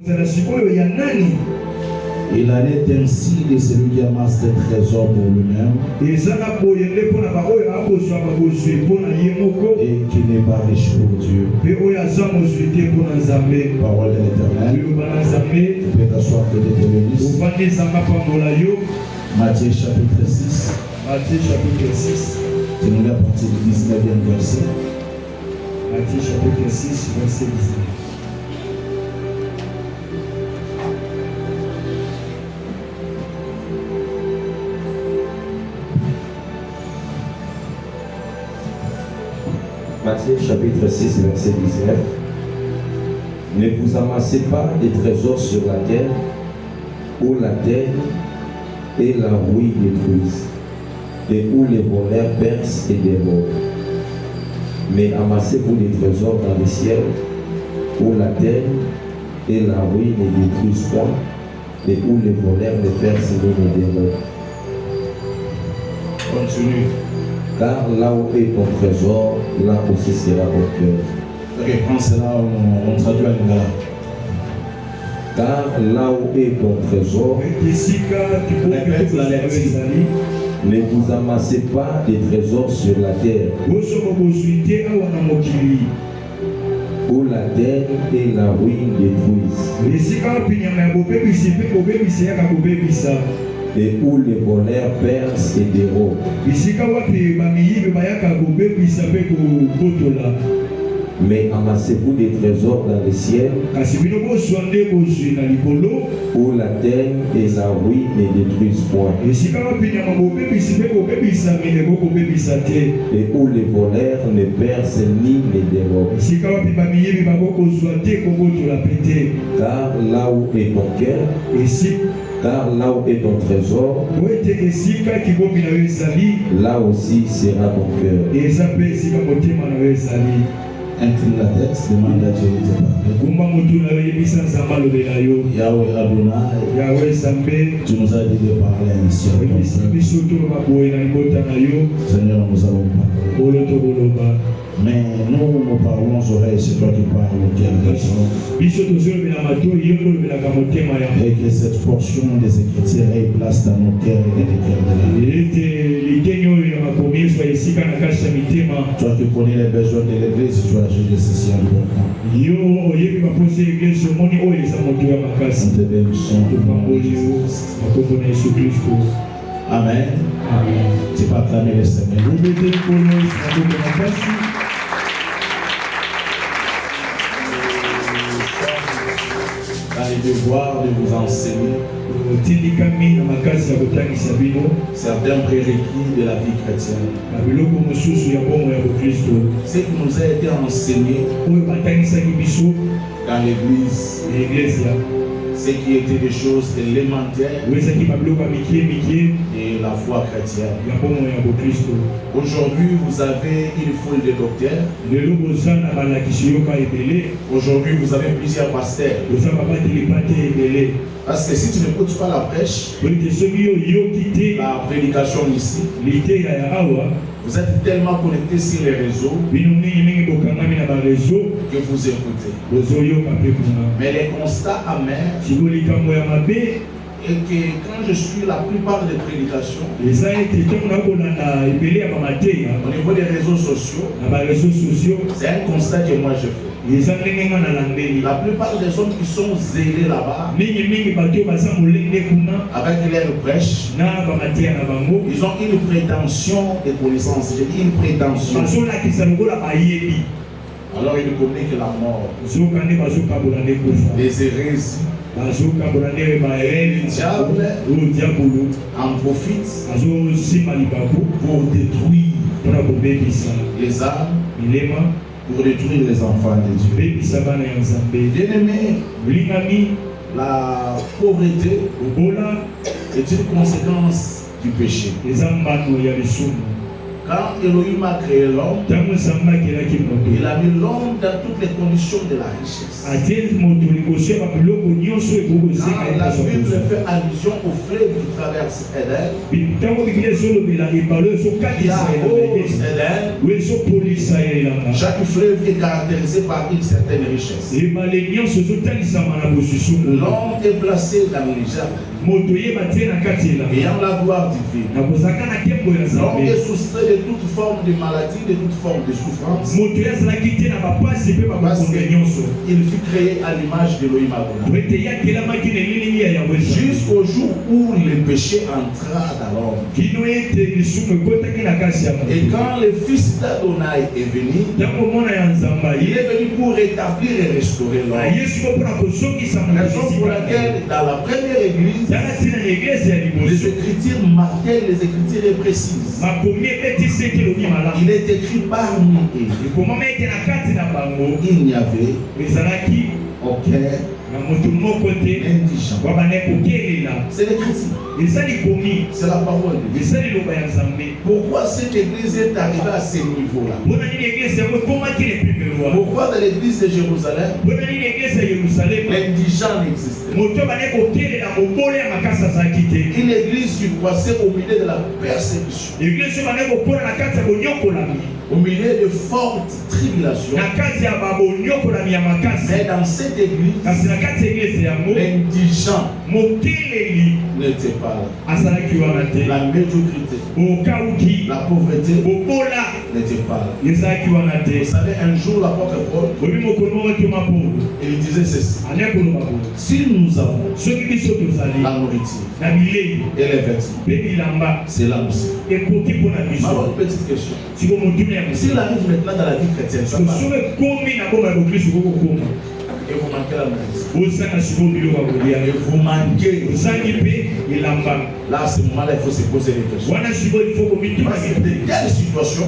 Il en est ainsi de celui qui amasse des trésors pour lui-même et qui n'est pas riche pour Dieu. Parole de l'Éternel. Tu peux t'asseoir que Dieu te bénisse. Matthieu chapitre 6. Tu nous lis à partir du 19e verset. Matthieu chapitre 6, verset 19. Matthieu chapitre 6, verset 19. Ne vous amassez pas des trésors sur la terre, où la terre et la rouille détruisent, et où les voleurs percent et dévorent. Mais amassez-vous des trésors dans le ciel, où la terre et la rouille ne détruisent point, et où les voleurs ne percent ni ne dévorent. Continue. Car là où est ton trésor, là aussi sera ton cœur. Ok, prends cela, on traduit à l'ingala. Car là où est ton trésor, répète la lecture. Ne vous amassez pas des trésors sur la terre, où la terre et la ruine détruisent, et où les voleurs percent et dérobent. Mais amassez-vous des trésors dans le ciel, où la terre et la ruine ne détruisent point, et où les voleurs ne percent ni ne dérobent. Car là où est ton cœur, car là où est ton trésor, là aussi sera ton cœur. Incline la tête, demande à Dieu de te parler. Yahweh Adonai, tu nous as dit de parler ainsi. Seigneur, nous allons parler. Mais nous parlons aux oreilles, c'est toi qui parles au cœur des gens. Et que cette portion des Écritures ait place dans nos cœurs et dans les cœurs de la vie. Toi qui connais les besoins de l'Église, tu as jugé ceci important. Nous te bénissons au nom de Jésus. Amen. Tu peux acclamer le Seigneur. Dans les devoirs de vous enseigner certains prérequis de la vie chrétienne. Ce qui nous a été enseigné dans l'Église, ce qui était des choses élémentaires de la foi chrétienne. Aujourd'hui, vous avez une foule de docteurs. Aujourd'hui, vous avez plusieurs pasteurs. Parce que si tu n'écoutes pas la prêche, la prédication ici, vous êtes tellement connectés sur les réseaux que vous écoutez. Mais les constats amers et que quand je suis la plupart des prédications au niveau des réseaux sociaux, c'est un constat que moi je fais. La plupart des hommes qui sont zélés là-bas avec leur prêche, ils ont une prétention de connaissance. J'ai dit une prétention. Alors ils communiquent la mort, les hérésies. Le diable en profite pour détruire les âmes, pour détruire les enfants de Dieu. Bien-aimé, la pauvreté est une conséquence du péché. Quand Elohim a créé l'homme, il a mis l'homme dans toutes les conditions de la richesse. Quand la Bible fait allusion au fleuve qui traverse Éden, chaque fleuve est caractérisé par une certaine richesse. L'homme est placé dans les jardins, ayant la gloire divine. L'homme est soustrait de toute forme de maladie, de toute forme de souffrance. Parce qu'il fut créé à l'image d'Elohim Adonai. Jusqu'au jour où le péché entra dans l'homme. Et quand le fils d'Adonai est venu, il est venu pour rétablir et restaurer l'homme. Raison pour laquelle dans la première église, les écritures marquées, les écritures précises. Il est écrit parmi eux. Il n'y avait aucun indigent. C'est l'écriture. C'est la parole de Dieu. Pourquoi cette église est arrivée à ce niveau-là? Pourquoi dans l'église de Jérusalem, l'indigent n'existait pas? Une église qui croissait au milieu de la persécution, au milieu de fortes tribulations. Mais dans cette église, l'indigent n'était pas là. La médiocrité, la pauvreté n'était pas là. Vous savez, un jour l'apôtre Paul, il disait ceci: si nous avons la nourriture et les vêtements, c'est là aussi. Alors, une petite question. S'il arrive maintenant dans la vie chrétienne, ça va. Et vous manquez la nourriture. Et vous manquez. Là, à ce moment-là, il faut se poser des questions. Parce que de telles situations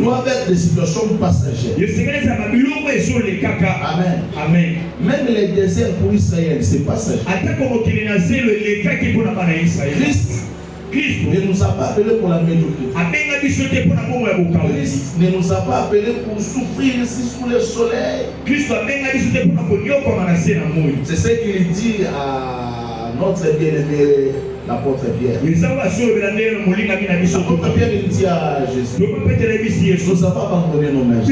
doivent être des situations passagères. Amen. Amen. Même les déserts pour Israël, c'est passager. Christ ne nous a pas appelés pour la médiocrité. Christ ne nous a pas appelés pour souffrir ici sous le soleil. C'est ce qu'il dit à notre bien-aimé, l'apôtre Pierre. L'apôtre Pierre, il dit à Jésus: nous avons abandonné nos mères,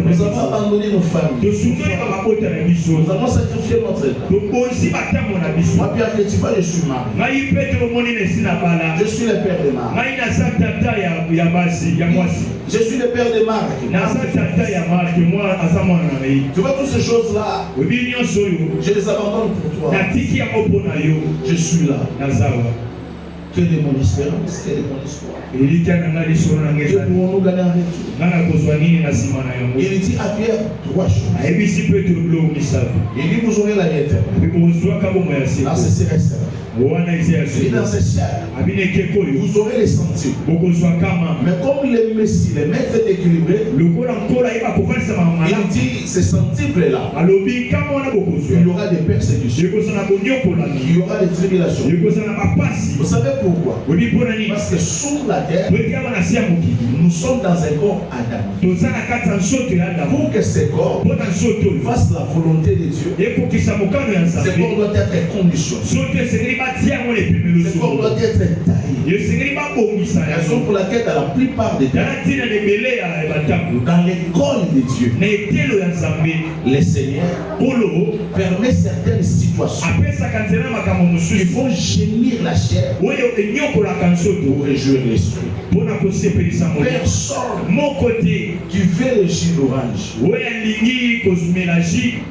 nous avons abandonné nos familles, nous avons sacrifié notre état. Moi, Pierre, que tu vois, je suis marié. Je suis le père de Marc. Je suis le père de Marc. Tu vois, toutes ces choses-là, je les abandonne pour toi. Je suis là. Quelle est mon espérance? Quelle est mon espoir? Que pouvons-nous gagner en retour? Il dit à Pierre 3 choses. Il dit: vous aurez la vie éternelle. Là, c'est certain. Et dans ce ciel, vous aurez les sentiers. Mais comme le Messie, le maître est équilibré, il dit: ces sentiers-là, il y aura des persécutions, il y aura des tribulations. Vous savez pourquoi? Parce que sur la terre, nous sommes dans un corps adamique. Pour que ce corps fasse la volonté de Dieu, ce corps doit être conditionné. Ce corps doit être taillé. Raison pour laquelle dans la plupart des temps, dans l'école de Dieu, le Seigneur permet certaines situations qui font gémir la chair pour réjouir l'esprit. Personne qui fait le jus d'orange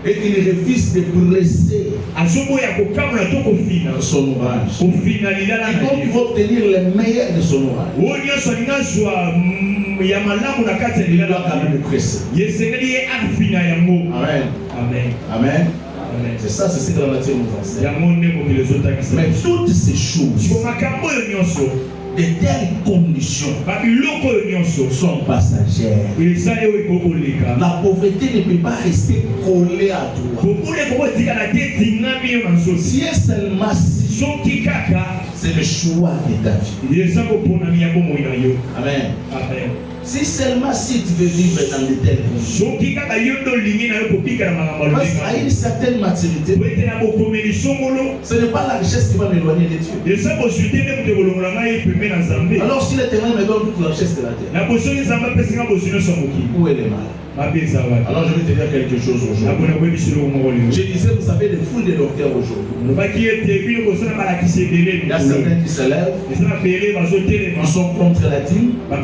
et qui refuse de presser son orange, et donc il va obtenir le meilleur de son orange, il doit quand même le presser. Amen. Amen. Amen. C'est ça, c'est ce que la nature nous enseigne. Mais toutes ces choses, de telles conditions sont passagères. La pauvreté ne peut pas rester collée à toi. Si elle seulement C'est le choix de ta vie. Amen. Amen. Si seulement si tu veux vivre dans de telles conditions, à une certaine maturité, ce n'est pas la richesse qui va m'éloigner de Dieu. Alors si l'Éternel me donne toute la richesse de la terre, où est le mal? Alors je vais te dire quelque chose aujourd'hui. Je disais, vous savez, des foules de docteurs aujourd'hui. Il y a certains qui se lèvent, ils sont contre la dîme, ils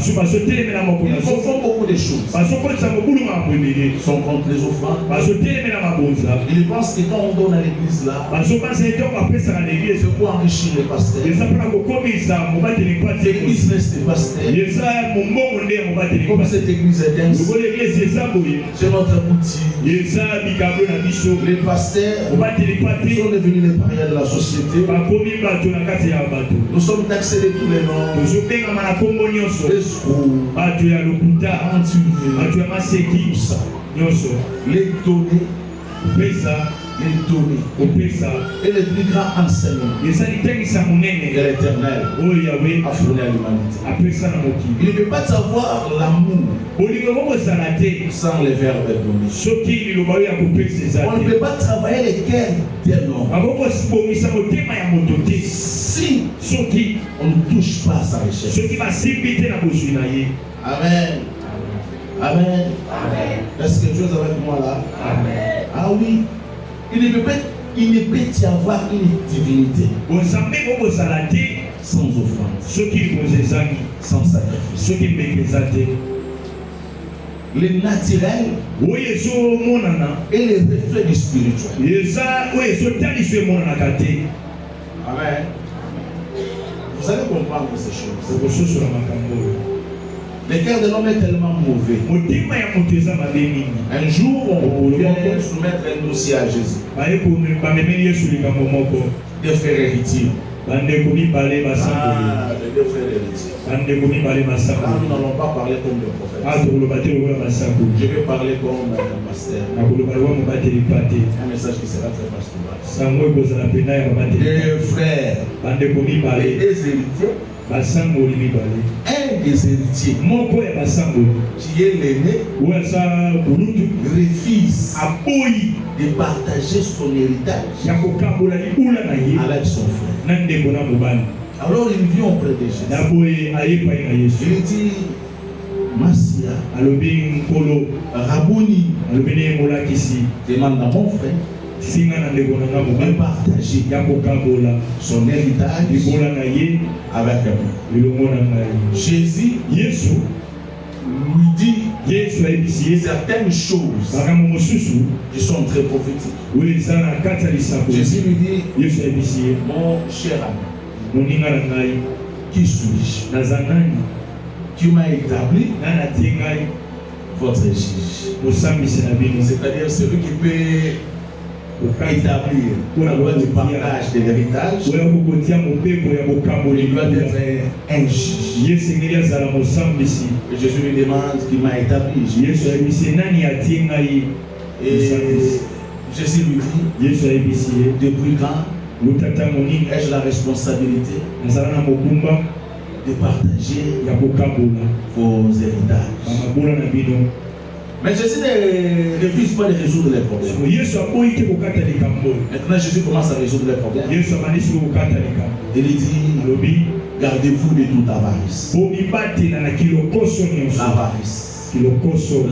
confondent beaucoup de choses. Ils sont contre les offrandes. Ils pensent que quand on donne à l'église là, c'est pour enrichir les pasteurs. L'église reste pasteur. Comme cette église est dense, c'est notre boutique. Les pasteurs sont devenus les parias de la société. Nous sommes taxés de tous les noms. Les screws, les données, et les plus grands enseignements de l'Éternel a fourni à l'humanité. Il ne peut pas savoir l'amour sans les verbes donnés. On ne peut pas travailler les cœurs d'un homme si on ne touche pas à sa richesse. Amen. Amen. Est-ce que Dieu est avec moi là? Amen. Ah oui. Il ne peut y avoir une divinité sans offrande, sans sacrifice. Le naturel est le reflet du spirituel. Amen. Vous allez comprendre ces choses. Le cœur de l'homme est tellement mauvais. Un jour, on vient soumettre un dossier à Jésus. Des frères héritiers. Ah, des frères héritiers. Là, nous n'allons pas parler comme des prophètes. Je vais parler comme un pasteur. Un message qui sera très pastoral. Des frères et des héritiers. Un des héritiers qui est l'aîné refuse de partager son héritage avec son frère. Alors il vient auprès de Jésus. Il dit, Massia, Rabouni, demande à mon frère de partager son héritage avec lui. Jésus lui dit certaines choses qui sont très prophétiques. Jésus lui dit, mon cher ami, qui suis-je? Tu m'as établi votre juge. C'est-à-dire celui qui peut établir la loi du partage de l'héritage. Il doit être un juge. Et Jésus lui demande qui m'a établi. Et Jésus lui dit, depuis quand ai-je la responsabilité de partager vos héritages? Mais Jésus ne refuse pas de résoudre les problèmes. Maintenant Jésus commence à résoudre les problèmes. Il dit, gardez-vous de toute avarice. L'avarice,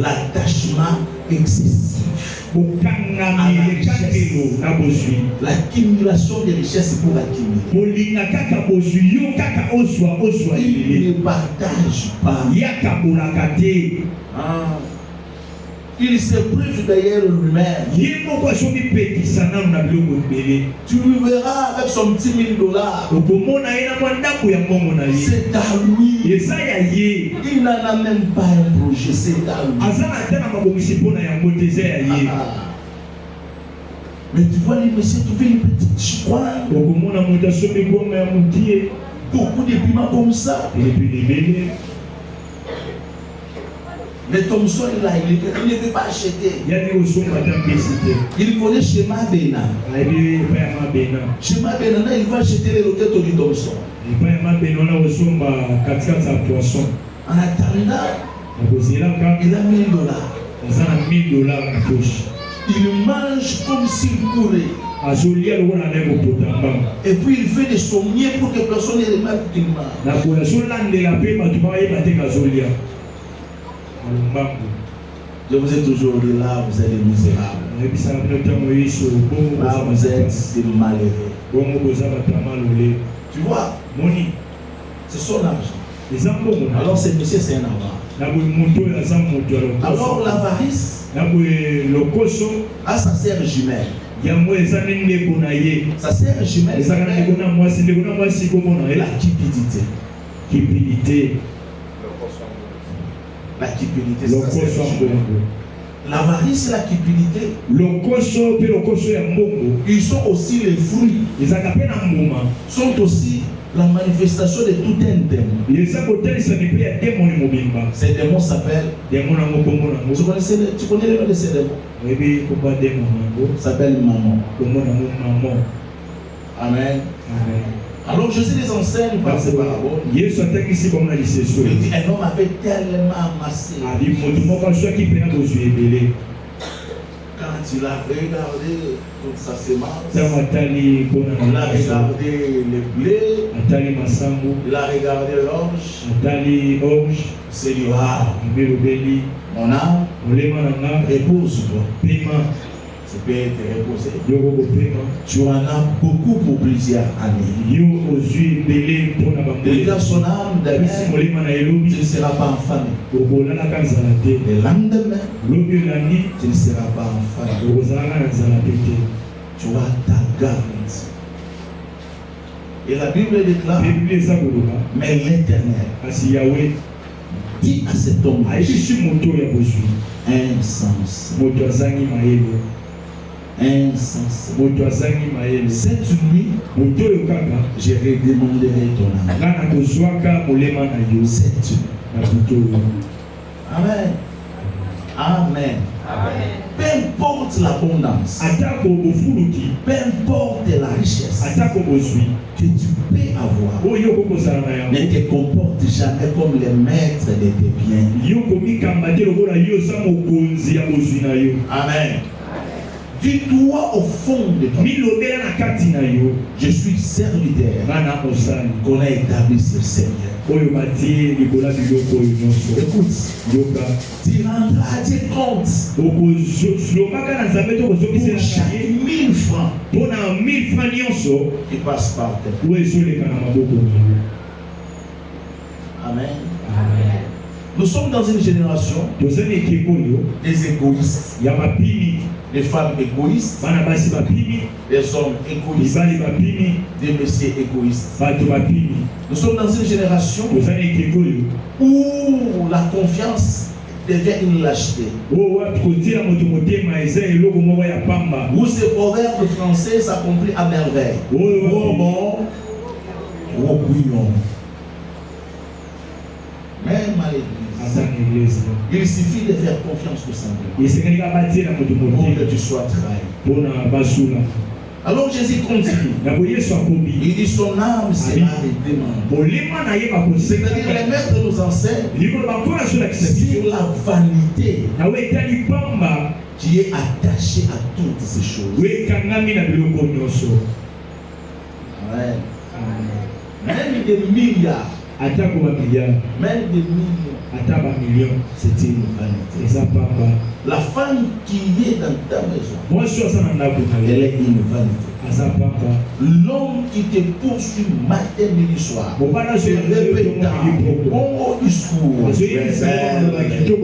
l'attachement excessif, l'accumulation des richesses pour accumuler. Il ne partage pas. Il se prive d'ailleurs lui-même. Tu le verras avec son petit $1000. C'est à lui. Il n'en a même pas un projet. C'est à lui. Mais tu vois les messieurs, tu fais une petite chicoine. Beaucoup de piments comme ça. Mais Thompson, il ne veut pas acheter. Il connaît Shema Bena. Shema Bena, il va acheter les roquettes du Thompson. En attendant, il a $1000. Il mange comme s'il courait. Et puis il fait des sommiers pour que personne ne remarque qu'il mange. Je vous ai toujours dit là, vous êtes des misérables. Là, vous êtes des malheureux. Tu vois, c'est son argent. Alors, ce monsieur, c'est un avare. Alors, l'avarice a sa sœur jumelle. Sa sœur jumelle, la cupidité. La cupidité, c'est sa sœur jumelle. L'avarice et la cupidité, ils sont aussi les fruits, sont aussi la manifestation de tout un démon. Ces démons s'appellent. Tu connais le nom de ces démons? S'appelle maman. Amen. Alors Jésus les enseigne par ces paraboles. Il dit un homme avait tellement amassé. Quand il a regardé toute sa semence, il a regardé le blé, il a regardé l'orge, c'est dit, mon âme, repose-toi. Tu peux te reposer. Tu en as beaucoup pour plusieurs années. Et dans son âme, tu ne seras pas en famille. Le lendemain, tu ne seras pas en famille. Tu as ta garantie. Et la Bible déclare, mais l'Éternel dit à cet homme, insensé. Cette nuit, je redemanderai ton âme. Cette nuit. Amen. Amen. Peu importe l'abondance, peu importe la richesse que tu peux avoir, ne te comporte jamais comme les maîtres de tes biens. Amen. Dis-toi au fond de toi, je suis serviteur qu'on a établi sur le Seigneur. Écoute, tu rendras à Dieu compte pour chaque 1000 francs qui passe par terre. Amen. Nous sommes dans une génération des égoïstes, des femmes égoïstes, des hommes égoïstes, des messieurs égoïstes. Nous sommes dans une génération où la confiance devient une lâcheté. Où ce proverbe français s'accomplit à merveille. Oh bon, oh bouillon. Même à l'église, il suffit de faire confiance au Seigneur pour que tu sois trahi. Alors Jésus continue. Il dit son âme sera redemandée. C'est-à-dire les maîtres nous enseignent sur la vanité qui est attachée à toutes ces choses. Amen. Même des milliards, même des millions, c'est une vanité. La femme qui est dans ta maison, elle est une vanité. L'homme qui te poursuit matin, midi, soir, te répétant bon discours, est une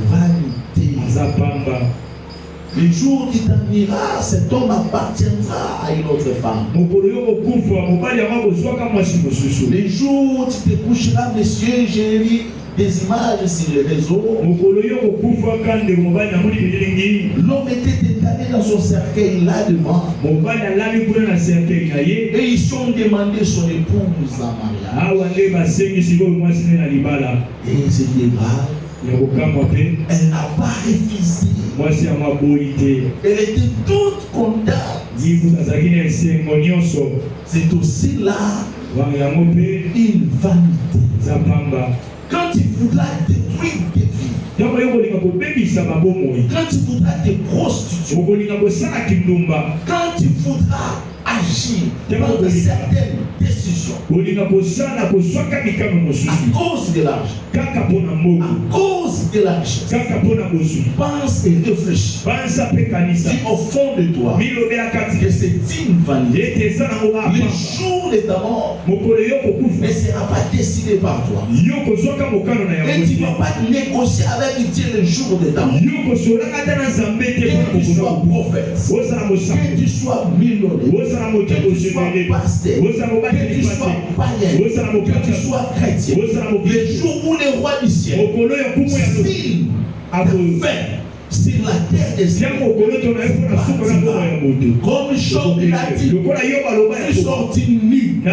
vanité. Le jour où tu t'en iras, cet homme appartiendra à une autre femme. Le jour où tu te coucheras, monsieur, j'ai lu des images sur les réseaux. L'homme était allé dans son cercueil là devant. Et ils ont demandé son épouse en mariage. Et ce qui est grave, elle n'a pas refusé. Elle était toute contente. C'est aussi là une vanité. Quand il voudra détruire tes vies, quand il voudra te prostituer, quand il voudra agir dans certaines décisions, à cause de l'argent, à cause de la richesse, pense et réfléchis. Dis au fond de toi que c'est une vanité. Le jour de ta mort ne sera pas décidé par toi. Et tu ne vas pas négocier avec Dieu le jour de ta mort. Que tu sois prophète, que tu sois millionnaire, que tu sois pasteur, que tu sois païen, que tu sois chrétien, le jour où le roi du ciel s'il a fait sur la terre des cieux, comme Job l'a dit, tu sortis nu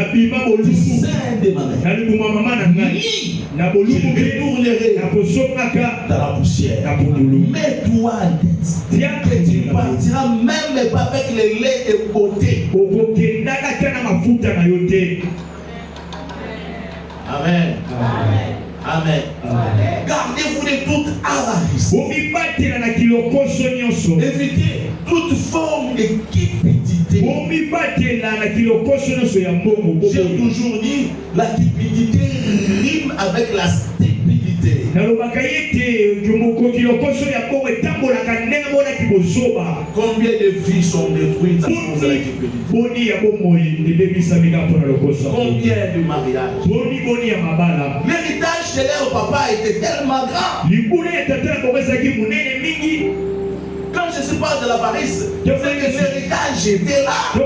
du sein de ma mère, ni je retournerai dans la poussière. Mets-toi en tête que tu partiras même pas avec les laits de beauté. Amen. Amen. Gardez-vous de toute avarice. Évitez toute forme de cupidité. J'ai toujours dit, la cupidité rime avec la stupidité. Combien de vies sont détruites à cause de la cupidité? Combien de mariages? L'héritage de leur papa était tellement grand. Quand je parle de l'avarice, c'est que l'héritage était là. Il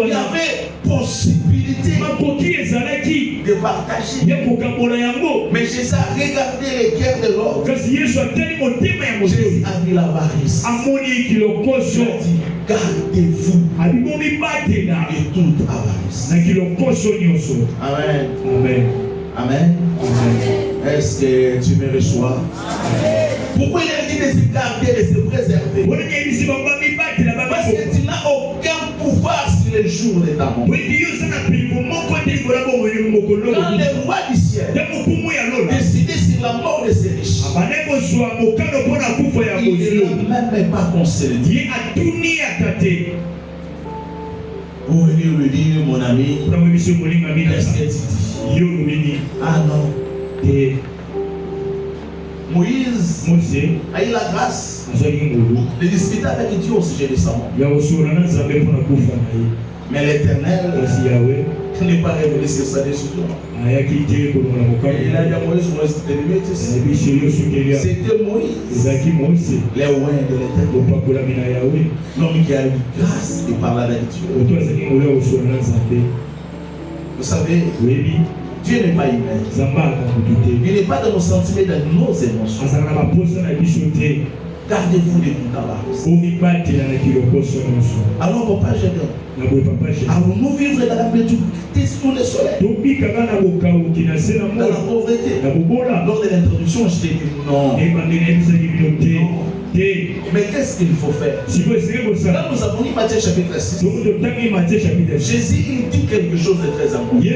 y avait possibilité de partager. Mais Jésus a regardé les cœurs de l'autre. Jésus a vu l'avarice. Il a dit, gardez-vous de toute avarice. Amen. Amen. Amen. Est-ce que tu me reçois? Pourquoi il a dit de se garder, de se préserver? Parce que tu n'as aucun pouvoir sur les jours de ta mort. Quand le roi du ciel décidait sur la mort de ses riches, il ne l'a même pas considéré. Pour venir me dire, mon ami, qu'est-ce que tu dis? Ah non. Moïse a eu la grâce de discuter avec Dieu au sujet de sa mort. Mais l'Éternel n'est pas révélé sur sa décision. Il a dit à Moïse, c'était Moïse, les oins de l'Éternel, l'homme qui a eu grâce de parler avec Dieu. Vous savez, Dieu n'est pas humain. Il n'est pas dans nos sentiments, dans nos émotions. Gardez-vous de toute avarice. Alors, papa, je donne. Allons-nous vivre dans la médiocrité sous le soleil? Dans la pauvreté? Lors de l'introduction, je t'ai dit non. Mais qu'est-ce qu'il faut faire? Là, nous avons lu Matthieu chapitre 6. Jésus il dit quelque chose de très important. Il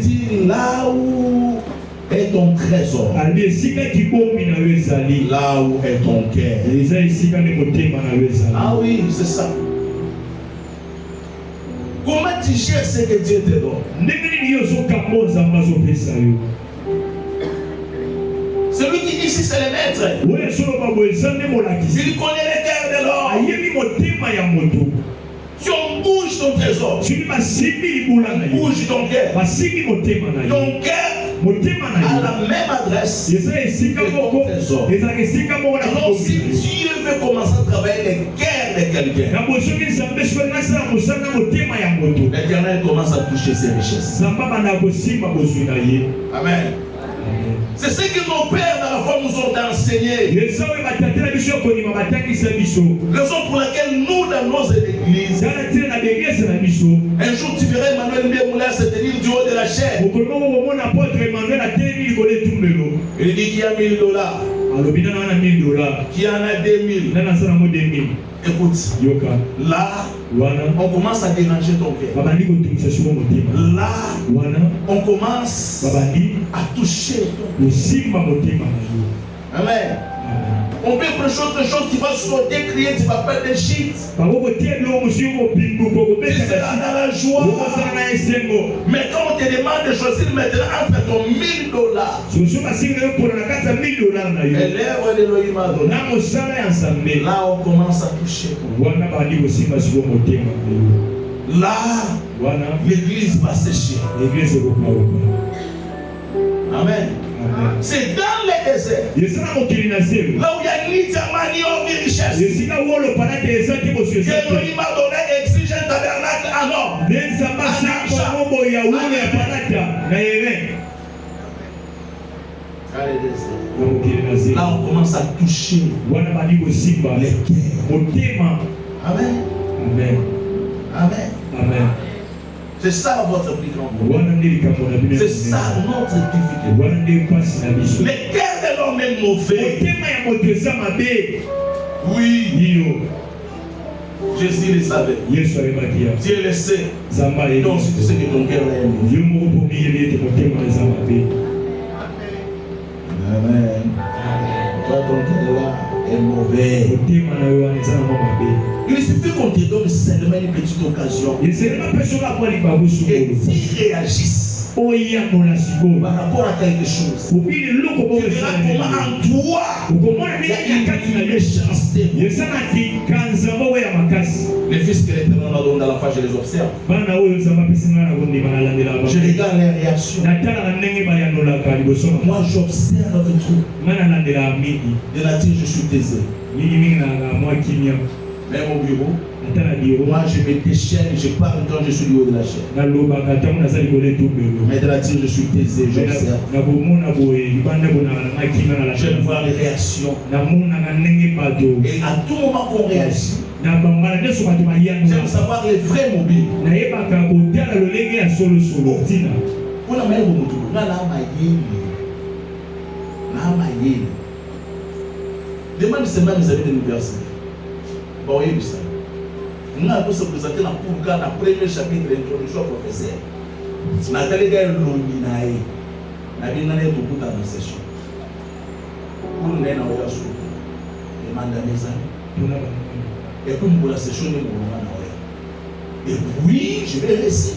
dit là où est ton trésor, là où est ton cœur. Ah oui, c'est ça. Comment tu gères ce que Dieu te donne? Celui qui dit si c'est le maître, il connaît le cœur de l'homme. Si on bouge ton trésor, on bouge ton cœur. Ton cœur a la même adresse que ton trésor. Alors si Dieu veut commencer à travailler les cœurs de quelqu'un, l'Éternel commence à toucher ses richesses. Amen. C'est ce que nos pères dans la foi nous ont ont enseigné. Raison pour laquelle nous, dans nos églises, un jour tu verras Emmanuel Mbemboula se tenir du haut de la chaîne. Il dit qu'il y a $1000. Qu'il y en a 2000. Écoute, là, on commence à déranger ton cœur. Là, on commence à toucher ton cœur. Amen. On peut prêcher autre chose, tu vas sauter, crier, tu vas perdre des shit. Tu seras dans la joie. Mais quand on te demande de choisir maintenant entre ton $1000 et l'œuvre d'Elohim a donné, là on commence à toucher. Là, l'église va sécher. Amen. C'est dans les déserts. Là où il y a ni diamant ni or ni richesse. Elohim m'a donné, exige un tabernacle en or. Là on commence à toucher les cœurs. Amen. Amen. Amen. Amen. C'est ça votre plus grand problème. C'est ça notre difficulté. Les cœurs de l'homme est mauvais. Oui. Jésus le savait. Dieu le sait. Donc si tu sais que ton cœur est mauvais. Amen. Toi ton cœur là est mauvais. Il suffit qu'on te donne seulement une petite occasion. Et tu réagisses par rapport à quelque chose. Tu verras comment en toi il y a une méchanceté. Les fils que l'Éternel m'a donné dans la face, je les observe. Je regarde les réactions. Moi j'observe tout. De nature je suis taisé. Même au bureau, moi je me déchaîne, je parle quand je suis du haut de la chaîne. Mais de nature je suis taisé, j'observe. J'aime voir les réactions. Et à tout moment qu'on réagit, j'aime savoir les vrais mobiles. Demande seulement mes amis de l'université. Bon, oui, ça. Nous allons se présenter dans le premier chapitre de l'introduction au professeur. Nathalie Gaël Lominae. Nabi Nane beaucoup dans la session. Pour nous, nous avons demandé à mes amis. Et puis, pour la session, nous avons et puis, je vais réussir.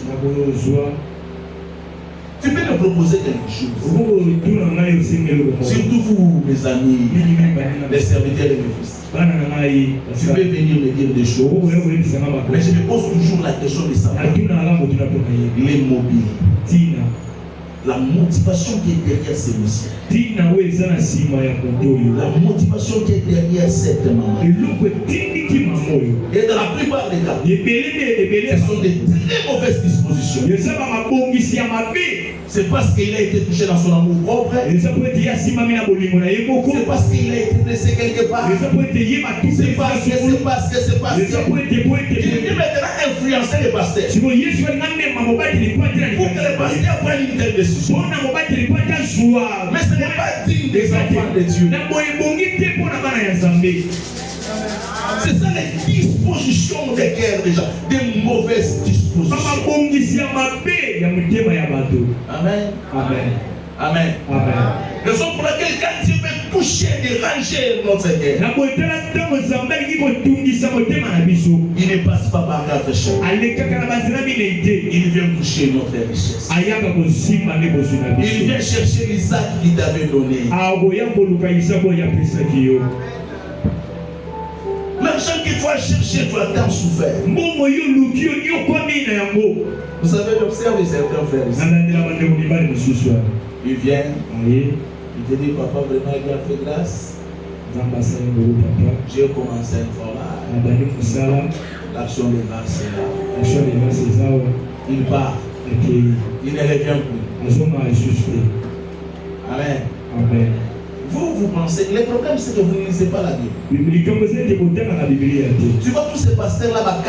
Tu peux me proposer quelque chose. Surtout vous, mes amis, les serviteurs et mes fils. Tu peux venir me dire des choses. Mais je me pose toujours la question de savoir les mobiles. La motivation qui est derrière ces messieurs. La motivation qui est derrière cette maman. Et dans la plupart des cas, ce sont des très mauvaises dispositions. C'est parce qu'il a été touché dans son amour propre. C'est parce qu'il a été blessé quelque part. C'est parce que. Il est maintenant influencer les pasteurs. Pour que les pasteurs prennent une telle décision. Mais ce n'est pas digne des enfants de Dieu. C'est ça les dispositions des cœurs déjà, des mauvaises dispositions. Amen. Amen. Amen. Amen. Raison pour laquelle quand Dieu veut toucher, déranger notre cœur, il ne passe pas par notre chemin. Il vient toucher notre richesse. Il vient chercher l'Isaac qu'il t'avait donné. L'argent que tu as cherché, tu as tant souffert. Vous savez, j'observe certains frères ici. Il vient, il te dit, papa, vraiment, il a fait grâce. J'ai commencé un travail. L'action de grâce est là. Il part. Il ne revient plus. Amen. Amen. Vous pensez, le problème c'est que vous ne lisez pas la Bible. Tu vois tous ces pasteurs-là,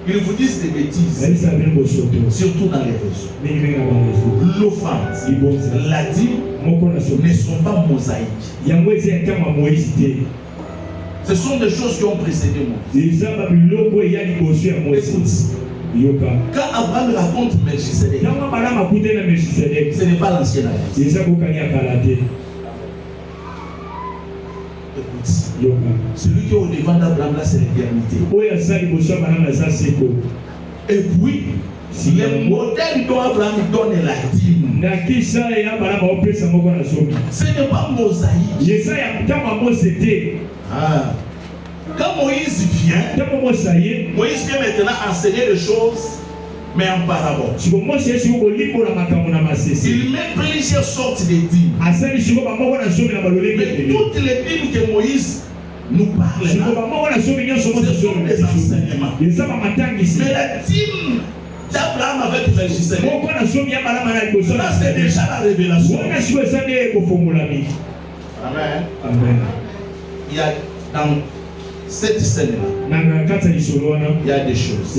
ils vous disent des bêtises, surtout dans les réseaux. L'offrande, la dîme ne sont pas mosaïques. Ce sont des choses qui ont précédé moi. Écoute, quand Abraham raconte Melchisedec, ce n'est pas l'ancien alliance. Écoute, celui qui est au devant d'Abraham là, c'est l'éternité. Et puis, le modèle dont Abraham donne la dîme, ce n'est pas mosaïque. Quand Moïse vient maintenant enseigner les choses, mais en parabole. Il met plusieurs sortes de dîmes. Mais toutes les dîmes que Moïse nous parle là, ce sont des enseignements. Mais la dîme d'Abraham avec Melchisedec, là c'est déjà la révélation. Amen. Amen. Il y a dans cette scène-là, il y a des choses.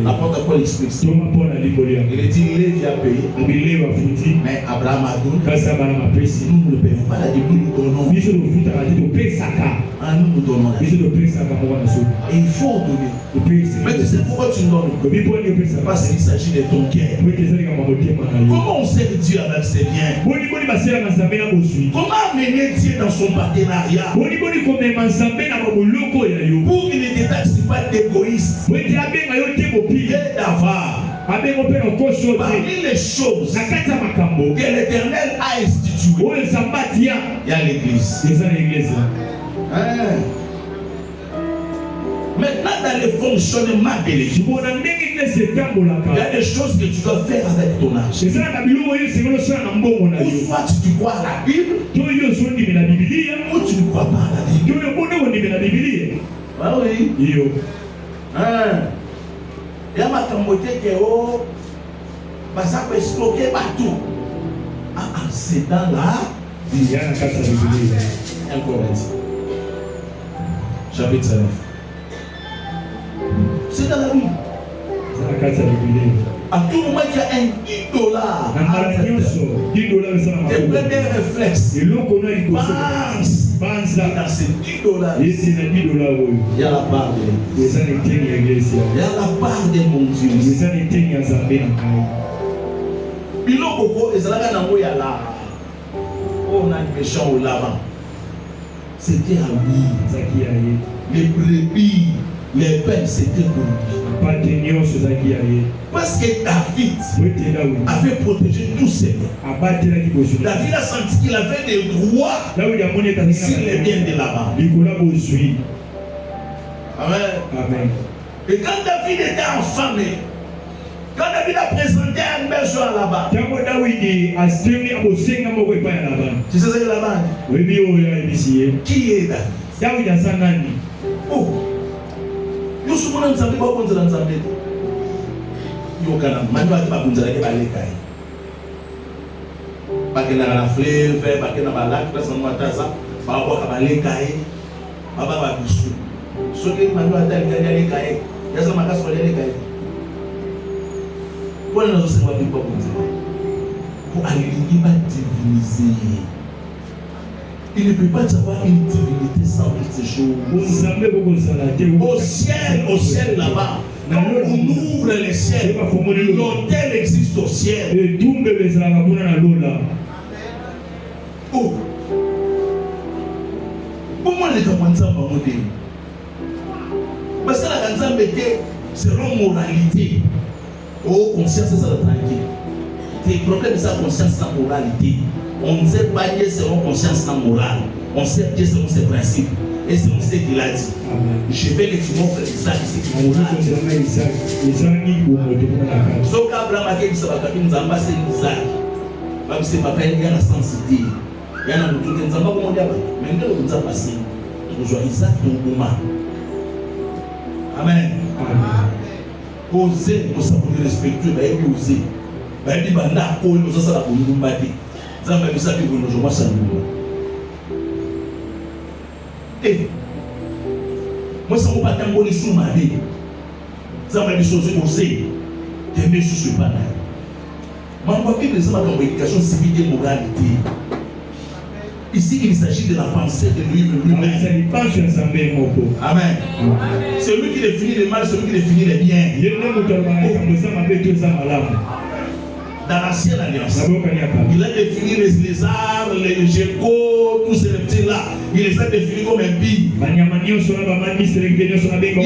L'apôtre Paul explique ça. Il dit Lévi a payé, mais Abraham a donné. Nous ne payons pas la dîme, nous donnons. Nous donnons la dîme. Et il faut donner. Mais tu sais pourquoi tu donnes? Parce qu'il s'agit de ton cœur. Comment on sert Dieu avec ses biens? Comment amener Dieu dans son partenariat? Pour qu'il ne détache pas d'égoïste et d'avare. Parmi les choses que l'Éternel a instituées, il y a l'Église. Maintenant, dans le fonctionnement de l'Église, il y a des choses que tu dois faire avec ton argent. Ou soit tu crois à la Bible, ou tu ne crois pas à la Bible. Ah oui. Il y a ma camoté qui est haut, ça peut exploser partout. C'est dans là. Il y a un Corinthiens. Chapitre 9. C'est dans la Bible. À tout moment qu'il y a un $10, tes premiers réflexes, pense dans ces $10. Il y a la part de l'Église. Il y a la part de mon Dieu. Biloko ezalaka nango ya la. On a des méchants au lavant. C'était à lui. Les brebis, les peines, c'était pour lui. Parce que David avait protégé tous ses biens. David a senti qu'il avait des droits sur les biens de là-bas. Amen. Et quand David était enfanté, quand David a présenté un besoin là-bas, tu sais ce que là-bas? Qui est David? Oh, nous sommes en train de faire il ne peut pas y avoir une divinité sans toutes ces choses. Au ciel là-bas, quand on ouvre les ciels, l'autel existe au ciel. Oh, comment les gens vont monter? Parce que la Ganzam était selon moralité. Oh, conscience, c'est ça le tranquille. Les problèmes de sa conscience, c'est la moralité. On ne sait pas Dieu selon conscience non morale. On sait Dieu selon ses principes. Et selon ce qu'il a dit. Je vais les filmer frère Isaac, c'est qui est moral. Sauf qu'Abraham a dit que ça va nous ambasser Isaac. Parce que papa il y a la sensité. Il y a un autre qui nous a pas commandé. Mais nous nous a passé. Nous jouons Isaac nous Ouma. Amen. Oser, nous sommes respectueux, mais oser. Il dit banda ko nous ça la pour nous battre. Ça m'a dit ça, puis je vois ça. Et moi, ça ne va pas t'envoyer sous ma vie. Ça m'a dit choses aussi. T'aimes sous ce panel. Moi, je vois que les hommes ont une éducation civique et moralité. Ici, il s'agit de la pensée de lui-même. Amen. C'est lui qui définit le mal, c'est lui qui définit le bien. Dans l'ancienne alliance, il a défini les arbres, les geckos, tous ces reptiles-là. Il les a définis comme impies. Il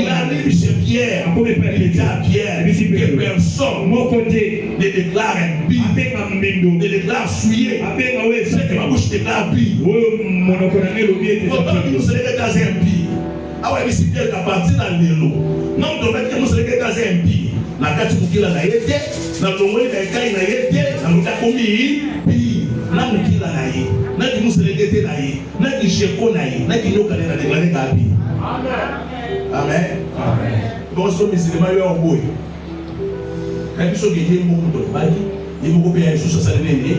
arrive chez Pierre. Il dit à Pierre que personne ne déclare impie, ne déclare souillé. C'est que ma bouche déclare impie. Pourtant, nous serons des cas impies. Ah ouais, mais si Pierre a parti dans l'élo, non, nous serons des cas impies. La carte mukila na yete, na longoli na kai na yete, na mutakomi bi, na mukila na ye, na ki muselegete na ye, na ki sheko na ye, na ki yoka na déclarer kabi. Amen. Amen. Amen. Bon so misilema yo boy. Quand biso ke ye mo ndo baki, ye mo ko pe yesu sa sale ne.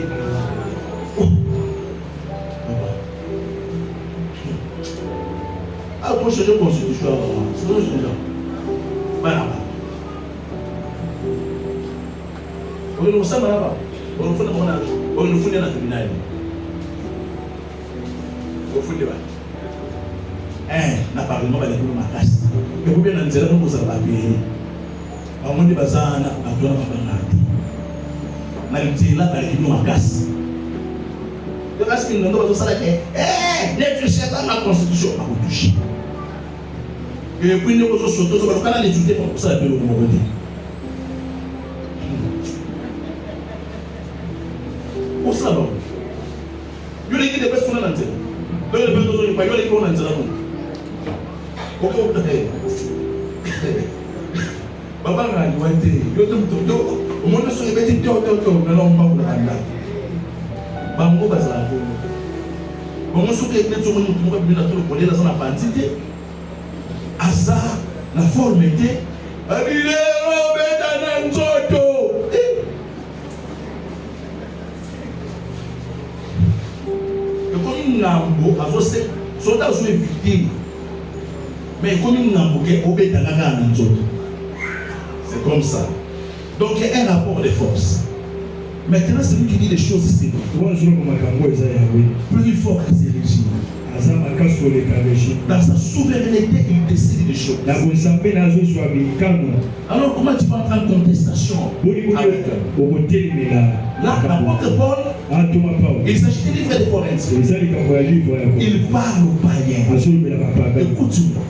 Ah, pour changer constitution, c'est non je dis. Voilà. On nous sommes là-bas. On nous fait dans la tribunal. On fait des bails. Na parlement va les coups ma casse. Et vous bien dans zéro nous ça va payer. On monde bazana à toi na na dit là par les ma casse. De parce qu'il nous doit ça là les toucher dans la constitution à vous toucher. Et puis nous autres surtout ça va les étudier pour ça le monde. Pour ça, non. Il y a des personnes qui ont été. Il y a des personnes qui ont été. Papa n'a pas été. Au monde de ce petit tour, mais non, pas de la Bango Bazar. Bon, on se fait que tout le monde peut venir dans le dans la quantité. Hasard, la forme était. Abile, Robert, Ananzoto. Nambo avose soda zo victime mais comme une nambo ke obeta kaka na nzoto c'est comme ça donc il y a un rapport de force maintenant c'est lui qui dit les choses ici plus fort que ces régimes dans sa souveraineté il décide des choses alors comment tu vas entrer en contestation avec là l'apôtre Paul il s'agit de livre de Corinthiens. Il parle aux païens. Écoute-moi.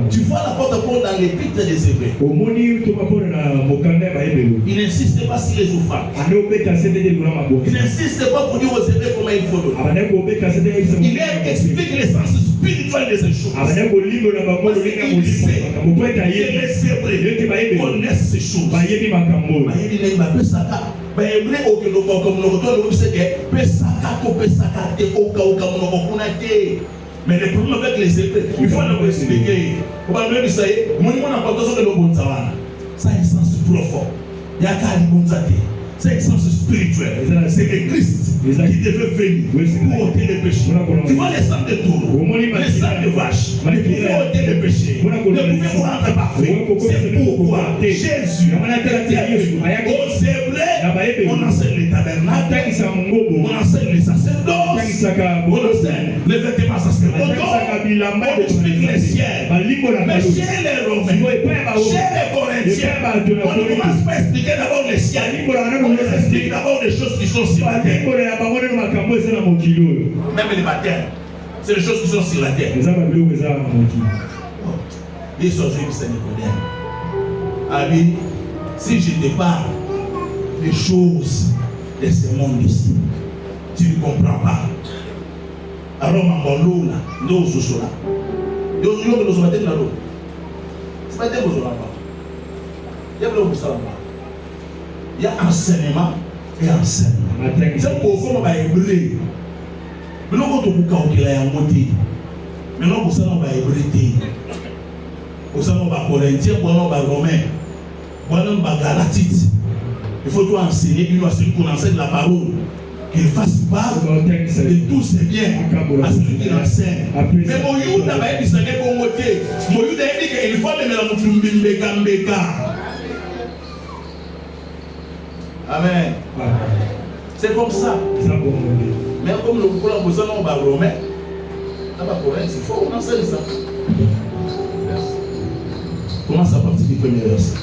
Tu vois l'apôtre Paul dans l'épître des Hébreux. Il n'insiste pas sur les offrandes. Il n'insiste pas pour dire aux Hébreux comment il faut donner. Il explique l'essence spirituelle de ces choses. Parce qu'il sait que les Hébreux connaissent ces choses. Mais le problème avec les Hébreux, il faut leur expliquer. Ça a un sens profond. Il y a qu'à l'immondiser. C'est un sens spirituel. C'est le Christ qui devait venir pour ôter les péchés. Tu vois les sangs de taureau, les sangs de vache, pour ôter les péchés. Ne pouvez vous rendre parfait. C'est pourquoi Jésus aux Hébreux, on enseigne les tabernacles, on enseigne les sacerdoces, on enseigne les vêtements sacerdotaux, on explique les ciels. Mais chez les Romains, chez les Corinthiens, on ne commence pas à expliquer d'abord les ciels. On les explique d'abord des choses qui sont sur la terre. Même les baptêmes, c'est des choses qui sont sur la terre. Les choses que ça ne connaît. Ami, si je te parle des choses de ce monde ici, tu ne comprends pas. Alors, ma bonne nous sommes là. Nous sommes là. C'est pas des choses là. Il y a enseignement et enseignement. C'est pourquoi on va hébreu. Mais non, on va monter. Mais non, on va hébreu. On va corinthien, on va romain, on va galatite. Il faut tout enseigner, il faut qu'on enseigne la parole. qu'il ne fasse pas de tout c'est bien à celui qui l'enseigne. Mais mon Yuda va être discerné pour monter. Mon Yuda dit qu'il faut même la moutumbeka. Amen. C'est comme ça. Mais comme le coup là, vous en avez romain. C'est faux, on enseigne ça. Commence à partir du premier verset.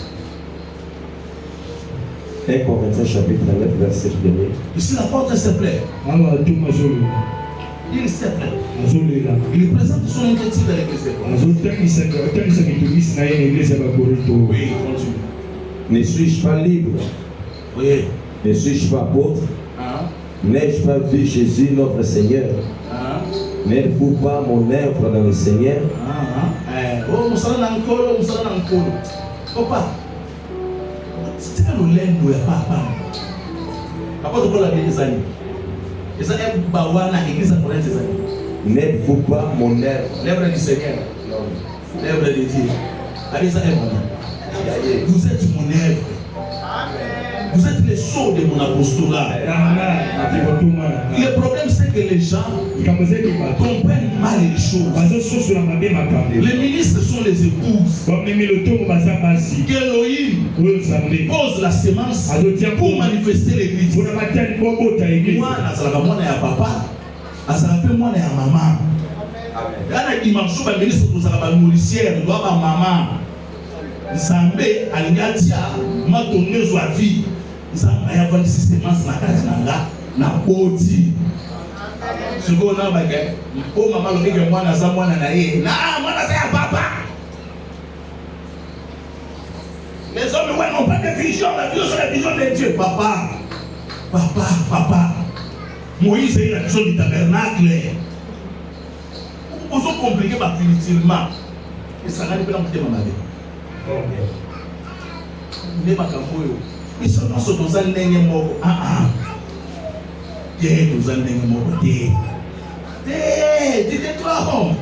1 Corinthiens chapitre 9, verset 1er. Ici la porte se plaît. Il se plaît. Il présente son inquiétude à l'église de Corinth. Oui, continue. Ne suis-je pas libre? Oui. Ne suis-je pas apôtre? N'ai-je pas vu Jésus notre Seigneur? N'êtes-vous pas mon œuvre dans le Seigneur? Oh, papa. C'est un lendo ya papa. Papa de la l'église ani. Et ça est bawana église à Corinth ani. N'êtes-vous pas mon œuvre? L'œuvre du Seigneur. L'œuvre de Dieu. Allez ça est vous êtes mon œuvre. Vous êtes les sceaux de mon apostolat. Le problème c'est que les gens comprennent mal les choses. Les ministres sont les épouses. Qu'Elohim pose la sémence pour manifester l'église. Moi, je suis papa, je suis maman. Il m'a dit que ministre est nourricière, il doit avoir maman. Zambé, Aligatia, m'a donné joie vie. Zambé a vendu sémence na body. Ce qu'on a bagay, oh maman le dit moi na za moi na ye, na moi na ça papa. Les hommes ouais n'ont pas de vision, la vision c'est la vision de Dieu, papa. Papa. Moïse est la vision du tabernacle. Vous ont compliqué par inutilement. Et ça n'a pas été maman. Ne makamboyo. Ils sont dans ce dans un dernier mot. Tu te trompes.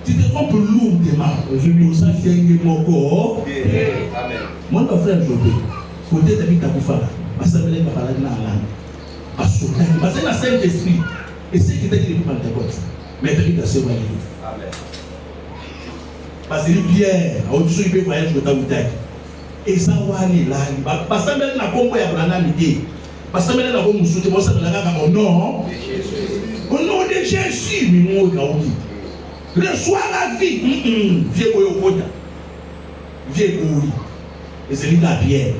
Tu te trompes lourdement. Nous avons gagné mon corps. Mon frère Jobé, côté de David Takoufala, parce que je vais parler dans la langue. Parce que le Saint-Esprit, et c'est qui t'a dit de parler de Pentecôte. Mais David a sauvé la vie. Parce que Pierre, au-dessus, il peut voyager de Taoutek. Et ça, on est là. Parce que maintenant, la combo est à la midi. Parce que maintenant, on se dit, au nom de Jésus, reçois la vie. Vieux Koyokota. Vieux Koui. Et c'est lui la pierre.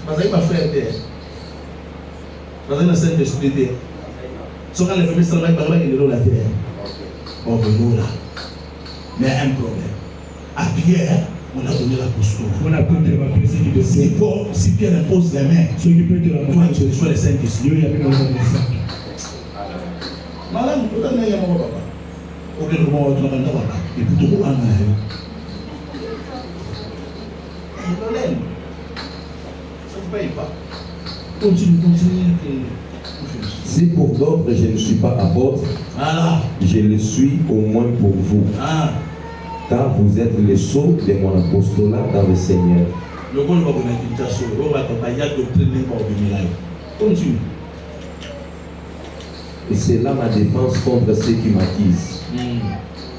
Parce que ma frère était. Parce que le Saint-Esprit était. Sauf quand les familles se remettent par là, il est là la terre. On peut nous là. Mais un problème. À Pierre, on a donné la posture. On a pris la posture. Si Pierre impose les mains, ceux qui peuvent te la toi tu reçois les Saint-Esprit. Il y a même un sac. Madame, vous avez un papa. Ok, nous allons voir papa. Et puis tout le monde problème. Ça ne paye pas. Continue. Si pour d'autres je ne suis pas apôtre, je le suis au moins pour vous. Car vous êtes les sceaux de mon apostolat dans le Seigneur. Continue. Et c'est là ma défense contre ceux qui m'accusent.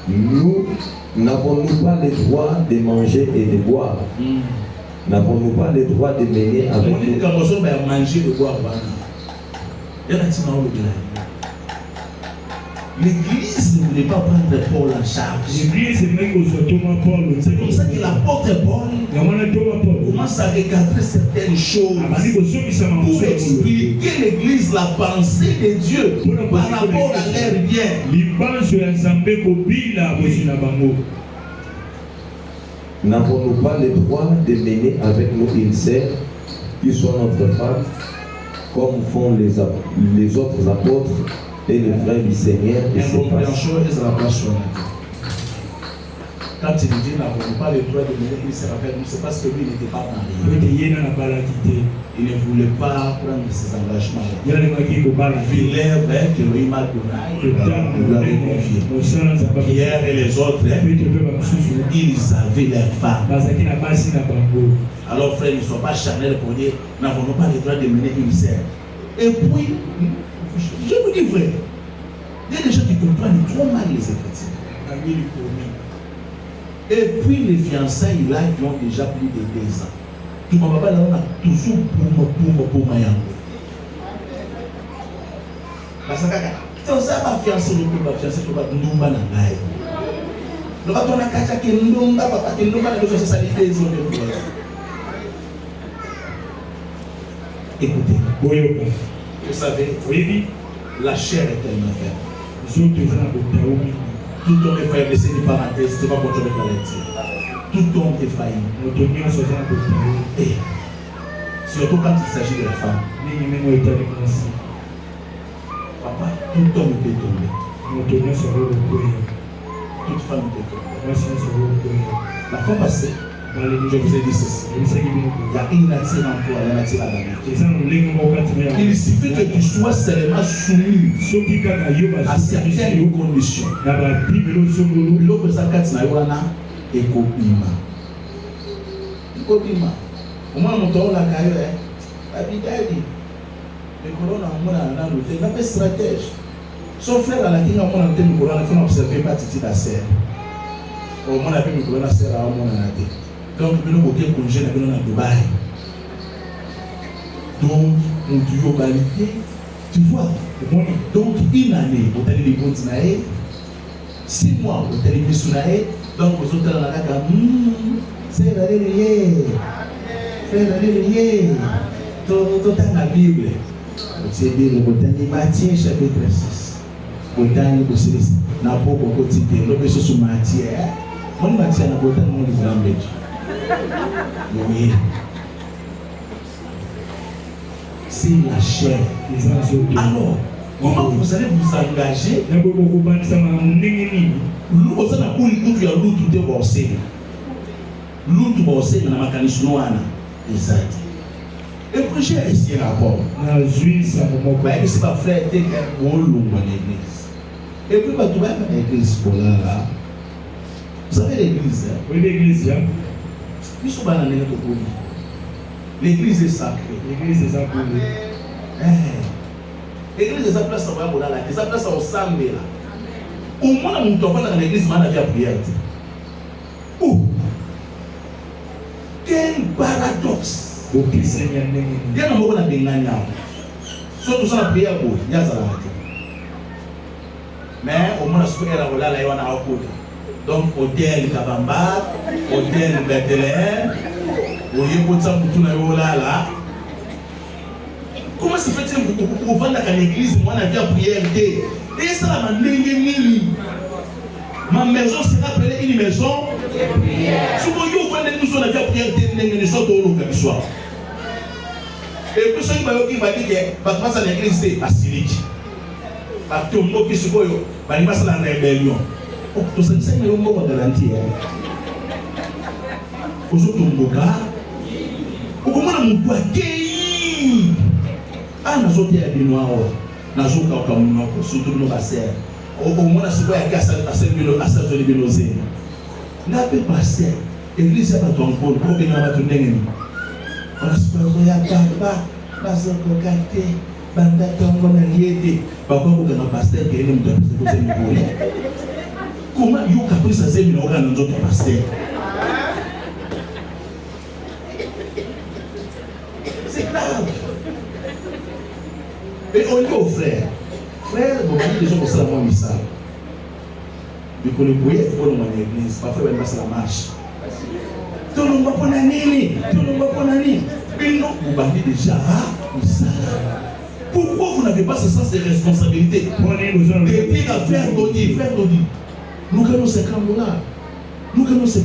Nous n'avons-nous pas le droit de manger et de boire? N'avons-nous pas le droit de mener avec nous? L'église ne voulait pas prendre Paul en charge. C'est comme ça que l'apôtre Paul commence à regarder certaines choses pour expliquer l'église la pensée de Dieu par rapport à leur bien. N'avons-nous pas le droit de mener avec nous une sœur qui soit notre femme, comme font les autres apôtres et les frères du Seigneur et ses passes? Quand il dit n'avons pas le droit de mener, il se rappelle, c'est parce que lui n'était pas marié. Il ne voulait pas prendre ses engagements. Puis l'herbe que lui m'a donné, il lui avait confié. Pierre et les autres, ils avaient leurs femmes. Alors frère, ne sois pas charnel pour dire n'avons pas le droit de mener une sœur. Et puis, je vous dis vrai, il y a des gens qui comprennent trop mal les Écritures. Et puis les fiançailles là qui ont déjà plus de 2 ans. Tout le monde là, on a toujours pour Mayang. Parce que quand ça va fiancer le couple, va fiancer le couple, nous va n'en aller. Nous va tourner à quatre qui nous va papa qui nous va nous faire ça l'idée des autres. Écoutez, vous savez, oui, la chair est tellement faible. Tout homme est failli, laissez une parenthèse, c'est pas pour toi de la lecture. Tout homme est failli. Et surtout quand il s'agit de la femme. Papa, tout homme peut tomber. Toute femme peut tomber. La fois passée, je vous ai dit ceci. Il y a une attire en toi, une attire à la vie. Il suffit que tu sois seulement soumis à certaines conditions. L'autre zakati na yoana ekopima. Ekopima. Au moins mon tour la caillou Abidali. Le colonne en moi dans l'hôtel, il a fait stratège. Son frère à la king en moi dans le colonne, il faut observer pas titi la serre. Au moins la paix le colonne serre à moi dans la tête. Donc, nous avons été congés dans Dubaï. Donc, on dit qualité, tu vois. Donc, une année, on a dit les bons 6 mois, on a dit les sounaïs. Donc, vous autres, on a dit, c'est la vérité. C'est la vérité. Tout dans la Bible. C'est la Bible, on a dit Matthieu chapitre 6. On a dit que c'est n'a pas beaucoup de temps. On a dit que c'est Matthieu. On a dit que c'est n'a pas beaucoup de temps. Oui. C'est la chair. Alors, comment vous allez vous engager? Vous allez vous dire que vous bossé. L'autre bossé, on a marqué sur exact. Et puis j'ai essayé rapport. C'est pas frère, c'est un bon long dans l'église. Et puis, tu vas à l'église pour là. Vous savez l'église? Oui, l'église. L'église est sacrée. L'église est sacrée. L'église est place à Bola, c'est sa place au Sambe là. Au moins on doit dans l'église man avec la prière. Oh! Quel paradoxe! Ok Seigneur. Il y a un moment on a benganya. Surtout ça la prière pour il y a ça là. Mais au moins la prière là voilà là il y a un côté. Donc, hôtel Kabamba, hôtel Bethléem, comment se fait-il que vous vendez à l'église, moi, on a fait prière? Et ça, ma maison sera appelée une maison de prière. Si vous voulez nous on a fait prière, et puis, ceux qui m'ont dit que l'église, c'est Assyrique. Parce que moi, qui suis la rébellion. Tout ça, c'est un mot garanti. Aujourd'hui, on va comment on doit accueillir. Ah, nous autres, il y a des noirs. Nous autres, comme nous, surtout nos bassins. Au moins, c'est quoi il y a à cette zone de nos ailes. N'a pas passé. L'église n'a pas ton compte. Pour que nous avons tout le monde. On a ce qu'il y a pas. Parce qu'on a gâté. Banda tongo na liete. Par contre, on a pasteur qui est le monde. Comment you can put a same organ on the pasteur? C'est grave. Et on dit aux frères, beaucoup de gens pensent à moi, mais ça. Mais pour le bruit, il faut le mener à l'église. Parfois, il passe la marche. Tout le monde va prendre un nid. Tout le monde va prendre un nid. Mais non, vous parlez déjà, ça. Pourquoi vous n'avez pas ce sens de responsabilité? Et puis, à faire Dodi. Nous gagnons $50. Nous gagnons $50.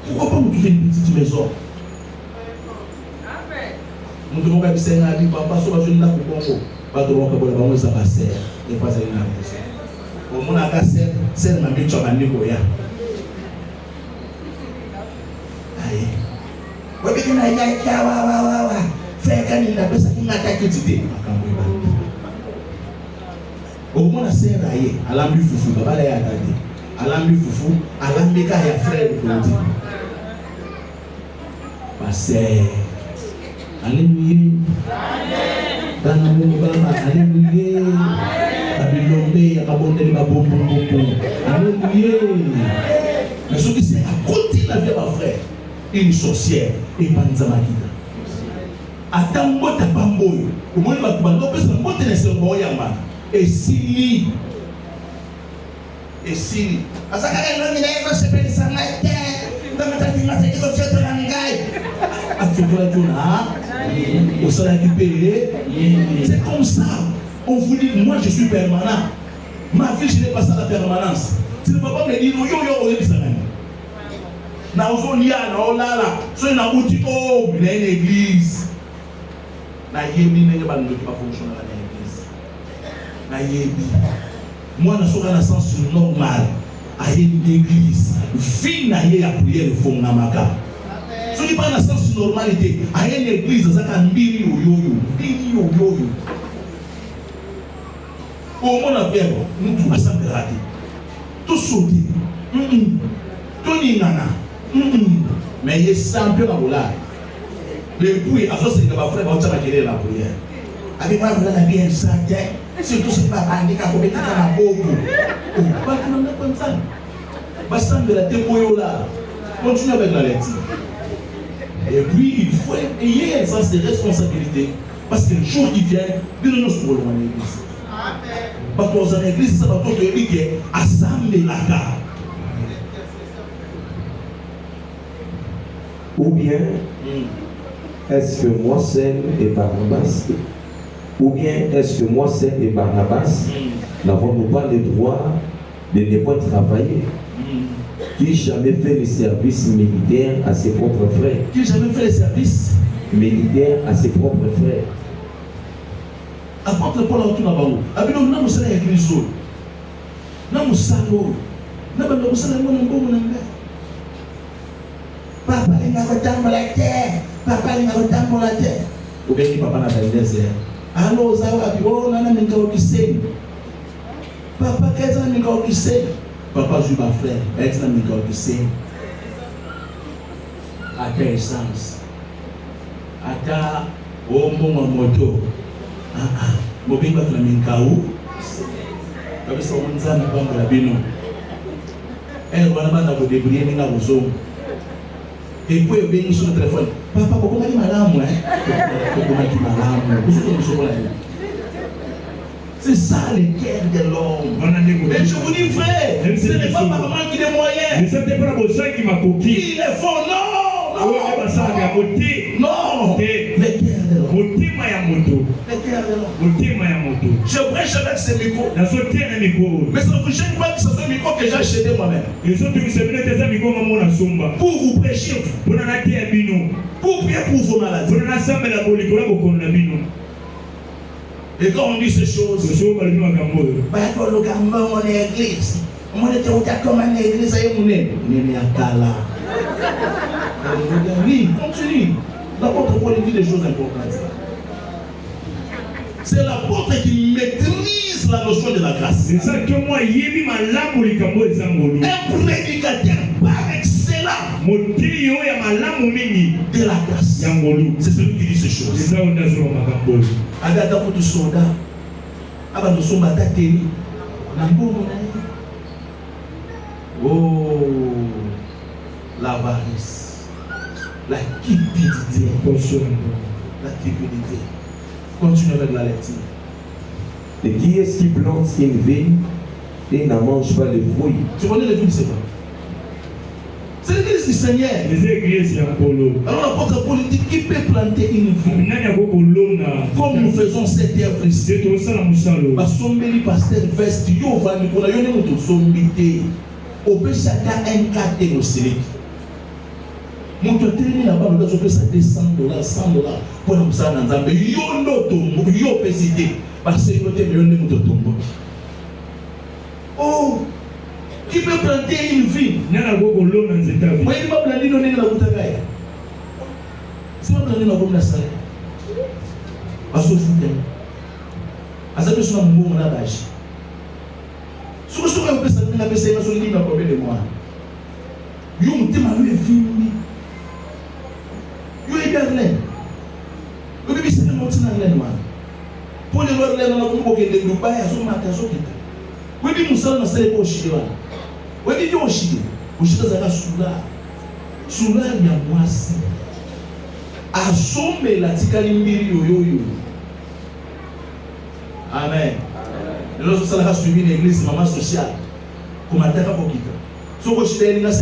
Pourquoi pas nous trouver une petite maison? Nous devons faire un ami, papa, soit je ne l'ai pas pour pas de l'eau, pas de l'eau, ça va ser. Et pas de l'eau. Au moins, à ser, c'est ma bête, à Nicoya. Aïe. Oui, mais il y a faire quand il a besoin d'une attaque d'idée. Au moins, la sœur aïe, à l'ambi foufou, papa l'a attendé. À l'ambi foufou, à l'ambi ka ya frère de Claudie. Pasteur. Alléluia. Alléluia. Alléluia. Mais ce qui c'est à côté de la vie de ma frère, une sorcière et Panzamakita. Attends, moi, t'as pas mboyo. Au moins, ma commande, on peut se monter dans ce mboyo. Et si. Asaka non mina ego sepeli sangai te. Tama tati ngase ego fioto nangai. Afioto la jona. Au salaire récupéré. C'est comme ça. On vous dit, moi je suis permanent. Ma vie, je n'ai pas ça la permanence. Tu ne peux pas me dire, yo, na ozolia na olala so na uti oh na une église na yebi ndenge ba ndoki ba fonctionner na église na yebi moi na soka na sens normal a une église vie na ye ya prière fonga maka so ki pas na sens normalité a une église zaka mbili oyoyo au mona pego mutu asambelati to sauter to ningana mais il est champion dans le lac. Le bruit, à ce que ma frère va te la prière. Avec moi, vous avez bien ça, surtout ce papa, il a commis un beaucoup. Oh, pas que l'on a comme ça. Bassan de la témoin là, continue avec la lecture. Et puis, il faut ayer un sens de responsabilité. Parce que le jour qui vient, nous nous sommes loin de l'église. Parce que dans l'église, ça va tout dire assembler la carte. Ou bien, est-ce que moi seul et Barnabas, ou bien est-ce que moi seul et Barnabas n'avons-nous pas le droit de ne pas travailler? Qui jamais fait le service militaire à ses propres frères? Qui jamais fait le service militaire à ses propres frères? Apôtre Paul a tout là-bas. Abino, nous avons fait l'église. Nous avons fait Papa il m'a retenu la terre. Papa il m'a retenu la terre. Ou bien papa n'a pas le désert. Alors zawa bibo nana minga okise. Papa kaza minga okise. Papa joue ma frère. Être na minga okise. À quel essence? Ata ombo ma moto. Mobimba tuna minga ou. Kabisa mwanzani kwa bino. Wana bana ko débrouiller ninga bozo. Et puis, il y a sur le téléphone. Papa, pourquoi tu m'as dit c'est ça les guerres de l'homme. Et je vous dis, frère, ce n'est pas par manque de moyens. Il est fort, non. Non. Les guerres de l'homme. Je prêche avec ce micro. Mais ça ne vous gêne pas que ce soit un micro que j'ai acheté moi-même. Pour vous prêcher. Pour prier pour vos maladies. Et quand on dit ces choses, on est église. On est comme une église. Oui, continue. L'apôtre Paul dit des choses importantes. C'est l'apôtre qui maîtrise la notion de la grâce. C'est ça que moi, un prédicateur par excellent de la grâce. C'est celui qui dit ces choses. Agada pour tout soldat. Aba nous sommes attaqués. Oh, l'avarice, la cupidité, la cupidité. Continue avec la lecture. Et qui est-ce qui plante une vigne et n'en mange pas les fruits? Tu connais les vignes, c'est quoi? C'est l'église du Seigneur. Alors l'apôtre politique qui peut planter une vigne comme nous faisons cette œuvre ici. Basombeli pasteur veste yo vani kona yo ne muto sombité. Ope chacun un carte au série. Mon télé là-bas, nous avons fait $100, $100 pour nous faire dans un pays. Yo no tombo, yo pesité. Parce que nous avons mis un tombo. Oh, qui peut planter une vie? Moi, il m'a planté dans la bouteille. C'est pas planté dans la salle. À ce foutu. À cette personne, mon bon labage. Si vous savez, vous savez, vous avez essayé de dire combien de mois. Yo, vous avez vu vie. Yo, égaré. Vous avez vu ça dans le monde. que de Dubaï à son magasin. Oui, dit Moussa n'a pas été au Chili. Oui, dit au Chili. Au Chili, ça va Soula, il y a moi aussi. À sommer la Tikalimbiri yo. Amen. Lorsque ça a suivi l'église, maman sociale, comme à terre à Bokita. Si vous avez $50,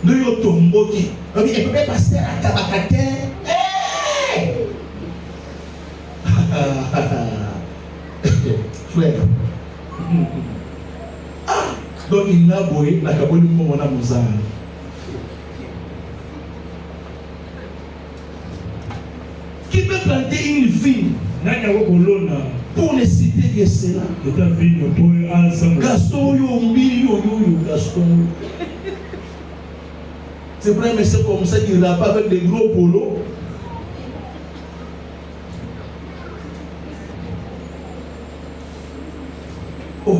nous y tombons qui. Et peut passer à Tabakate. Frère. Donc il n'a boé la cabole mon amouzan. Qui peut planter une vigne pour ne citer que cela? Gaston Gaston. C'est vrai, mais c'est comme ça qu'il n'a pas avec des gros polos. Oh,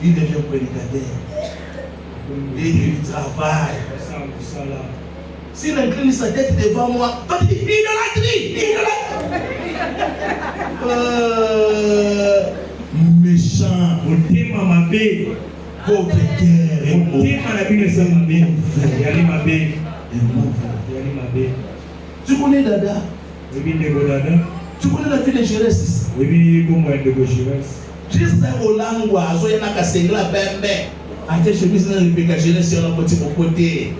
il devient prédicateur. Il travaille. S'il incline sa tête devant moi, il dit idolâtrie. Méchant. Votre cœur est mauvais. Tu connais Dada? Tu connais la fille de Jérès? Juste au langoise, il y a un cassegla bembe. À tes chemises, il y a un péché Jérès sur le petit côté.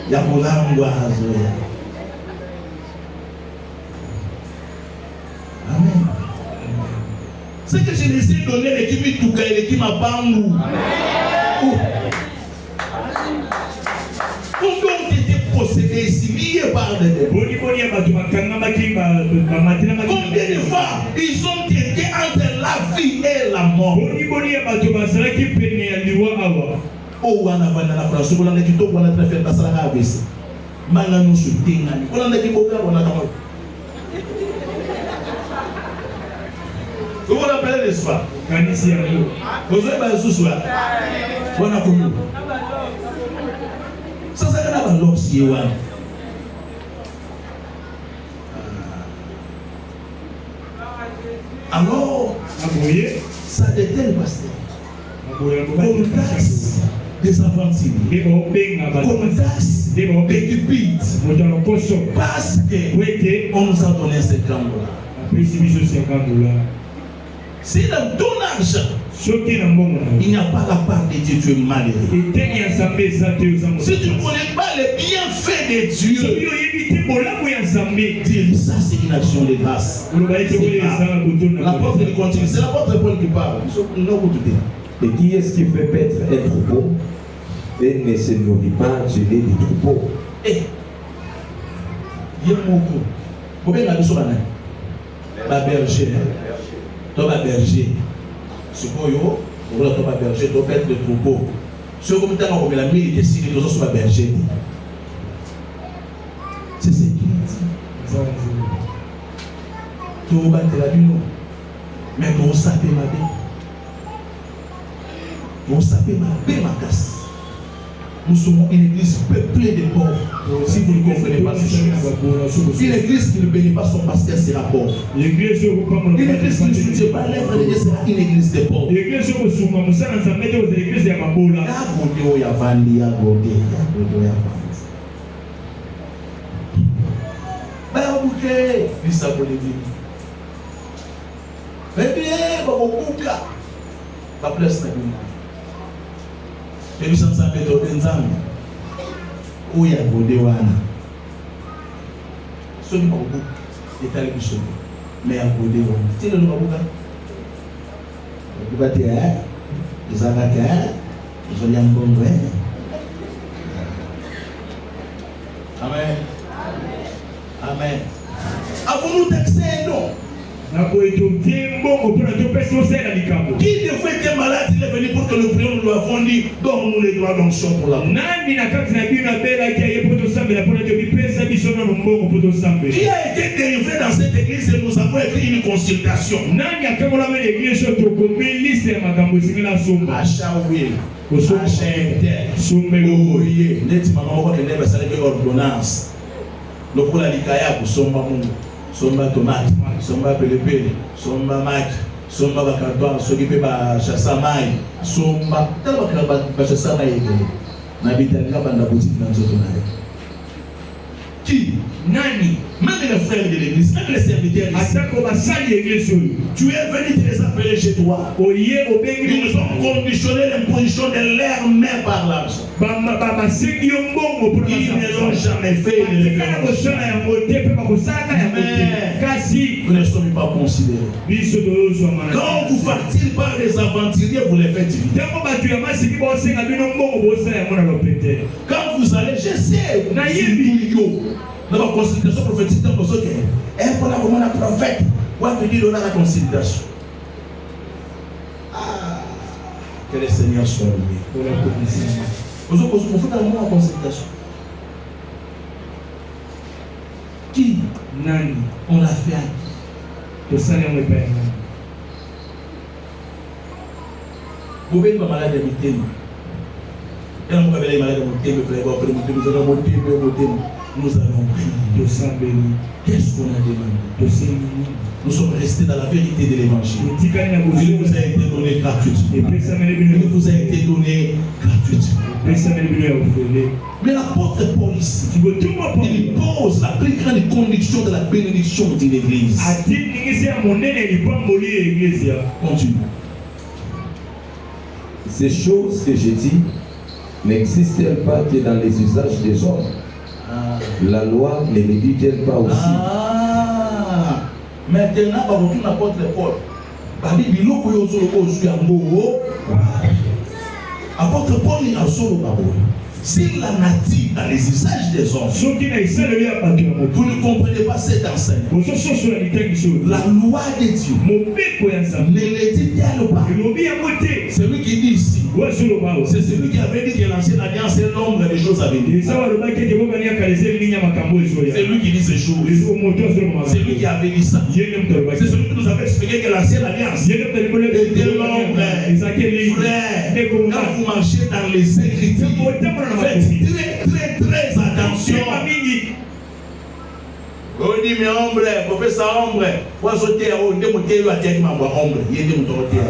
Il y a mon langoise. Amen. C'est que je les ai donné l'équipe Touka et l'équipe Mabambou. Combien ont été possédés ici, liés par des démons? Combien de fois ils ont été entre la vie et la mort? Oh, on a la France, on a dit tout, on a fait passer la AVC. Maintenant, nous sommes tingani. On a dit beaucoup, on a dit. Vous vous rappelez, n'est-ce pas? Vous avez ce soir. On a connu. Ça, c'est un l'homme qui est là. Alors, ça dételle, pasteur. Contact des aventures. Contact des cupides. Parce qu'on nous a donné ce camp-là. Si dans ton argent, il n'y a pas la part de Dieu, tu es malheureux. Si tu ne connais pas les bienfaits de Dieu, dire ça, c'est une action de grâce. L'apôtre il continue, c'est l'apôtre Paul qui parle. Et qui est-ce qui fait paître un troupeau et ne se nourrit pas du lait du troupeau? Eh, il y a beaucoup. Vous pouvez regarder sur la berger. Toi, la berger. Ce qu'on y a, vous voulez toi, la berger, toi, paître le troupeau. Ce que vous avez la mille qui décide de sur la berger. C'est ce qu'il dit. Tu vas battre la vie, mais tu vas saper ma vie. Vous savez ma casse. Nous sommes une église peuplée de pauvres. Si vous ne comprenez pas ces choses. Une église qui ne bénit pas son pasteur sera pauvre. Une église qui ne soutient pas l'œuvre de Dieu sera une église de pauvres. Et nous sommes en train de faire où il y a des gens qui sont beaucoup de choses. Mais il y a des gens qui sont beaucoup de choses. Ils ont des Amen. Amen. Avons-nous taxé? Non. Qui devrait être malade, il est venu pour que nous prions, nous lui avons dit, donne-nous les droits d'onction pour la prière. Qui a été délivré dans cette église et nous avons écrit une consultation? Ordonnance. Le pour la likaya pour somba mungu, somba tomate, somba pelepele, somba maki, Somba bakatwa sokipe ba chasamai somba tala ba chasamai yeke na bitalika banda boutique na nzoto na ye. Qui? Nani? Même les frères de l'église, même les serviteurs ici. Tu es venu te les appeler chez toi. Ils ont conditionné l'imposition de leur main par l'argent. Ils ne l'ont jamais fait. Mais vous ne sommes pas considérés. Quand vous facturez par les aventuriers, vous les faites vite. Quand vous allez, je sais, dans la consultation prophétique, pour la commande à prophète, ou à te dire dans la consultation. Ah, que le Seigneur soit loué. Vous faites un mot en consultation. Qui? Nani? On l'a fait à qui? Que ça n'est pas. Vous venez de ma malade de l'hôtel. Et on va aller malade de l'hôtel, nous allons prier. Qu'est-ce qu'on a demandé? Nous sommes restés dans la vérité de l'évangile. Il nous a été donné gratuitement. Il nous a été donné gratuitement. Mais l'apôtre Paul ici, il pose la plus grande condition de la bénédiction de l'église. Continue. Ces choses que j'ai dit n'existent-elles pas que dans les usages des hommes? La loi ne les dit-elle pas aussi? Maintenant, on va l'apôtre Paul. Apôtre Paul est en solo. S'il la nature dans les usages des hommes, vous ne comprenez pas cet enseignement. La loi de Dieu ne le dit-elle pas. Celui qui dit ici, c'est celui qui avait dit que l'ancienne alliance est l'ombre des choses à venir. C'est lui qui dit ces choses. C'est lui qui avait dit ça. C'est celui qui nous avait expliqué que l'ancienne alliance était l'ombre. Frère, quand vous marchez dans les Écritures, faites très attention. On dit mais ombre, professeur ombre, vous sauter au démontez à dire ma ombre, il est démonté à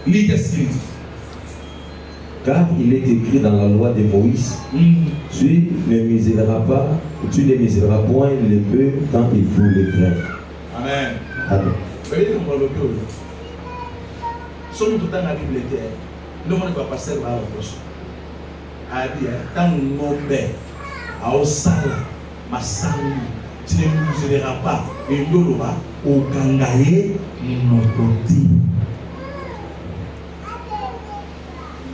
lit qu'est-ce qu'il dit? Car il est écrit dans la loi de Moïse, tu ne miseras point le bœuf quand il fout les grains. Amen. Amen. Sommes tout dans la Bible terre. Le monde va passer par la poche. Tant nombre à Osala, Massangu, tu ne miseras pas et l'Oloba au Kangaye, Nokoti.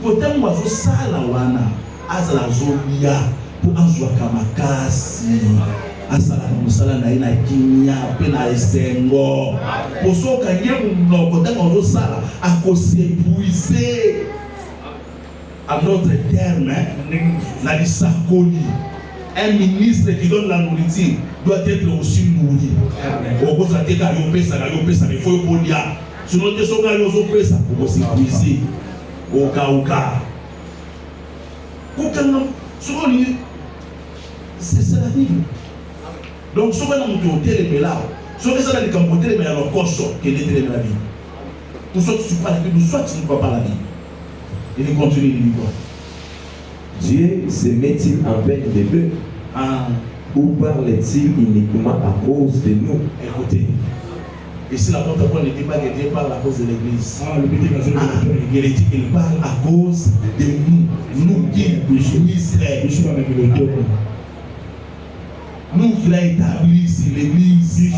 Côté moi, je sala wana, azala zobia pour azwa kamakasi. Asala musala na ina kinya pena esengo posoka yemu côté moi je sala à s'épuiser à notre terme la disacoli. Un ministre qui donne la nourriture doit être aussi nourri. Au bout de la tête à yopesa il faut polia. Sinon tu soka yopesa pour s'épuiser. Oka. C'est la Bible. Donc, si on a un hôtel, là, si on a un hôtel, mais alors, qu'il est la Bible. Ou soit tu parles la Bible, ou soit tu ne parles pas la Bible. Il continue de dire. Dieu se met-il en peine de bœuf? Ou parle-t-il uniquement à cause de nous? Écoutez. Et si l'apôtre Paul ne dit pas que Dieu parle à cause de l'église, il parle à cause de nous qui Israël. Nous qui l'a établi ici, l'église.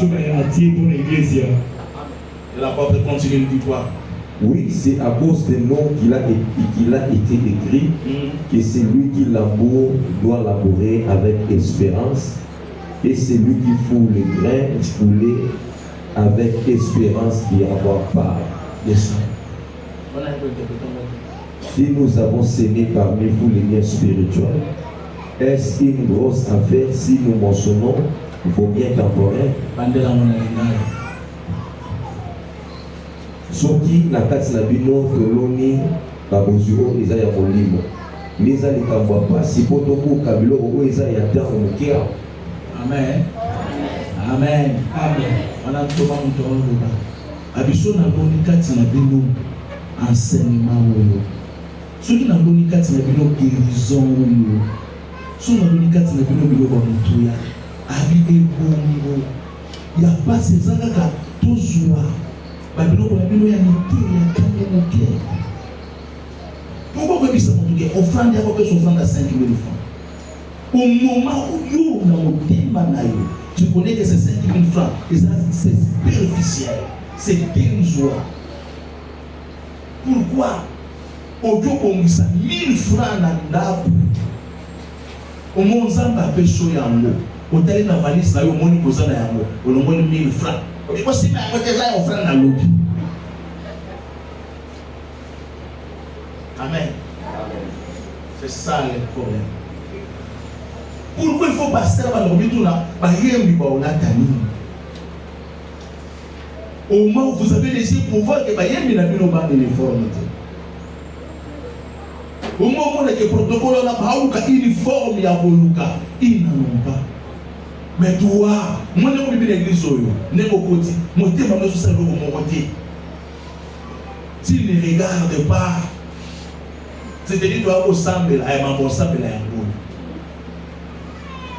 Et l'apôtre continue de dire quoi? Oui, c'est à cause de nous qu'il a été écrit que celui qui laboure doit labourer avec espérance, et celui qui foule les grains fouler avec espérance d'y avoir part. Si nous avons sémé parmi vous les liens spirituels, est-ce une grosse affaire si nous mentionnons vos biens temporaires? Soki na kati na bino toloni babozuro eza ya molimo neza likambo ya pasi po tokoka biloko oyo eza ya ntango moke. Amen. Amen. Amen. Wana toma mutu oloba abiso na bonikati na bino enseignement oyo soki na bonikati na bino guérison oyo soki na bonikati na bino biloko ya motuya abi ebongo ya pasi eza kaka tozwa babiloko na bino ya mite ya kange moke pourquoi koyebisa motu ke offrande yako pesa offrande ya 5 000 francs au moment où yo na motema na yo tu connais que ces 5 000 francs c'est superficiel, c'est dérisoire. Pourquoi ojo bongisa 1000 francs na ndaku au moins nzamba peso yango otali na valise na yo moni kozana yango olongoni 1000 francs iko sima yango te za offrande na lobi. Amen. C'est ça le problème. Pourquoi il faut passer là dans le là au moins vous avez laissé pouvoir que Bayemi n'a plus de uniformité. Au moins on a des protocoles là bas uniforme ya boluka ils n'en ont pas. Mais toi, moi je vais l'église oyo, neko koti, mon thème va se servir au mon côté. S'il ne regarde pas, c'est-à-dire toi au semble là, ma bon semble là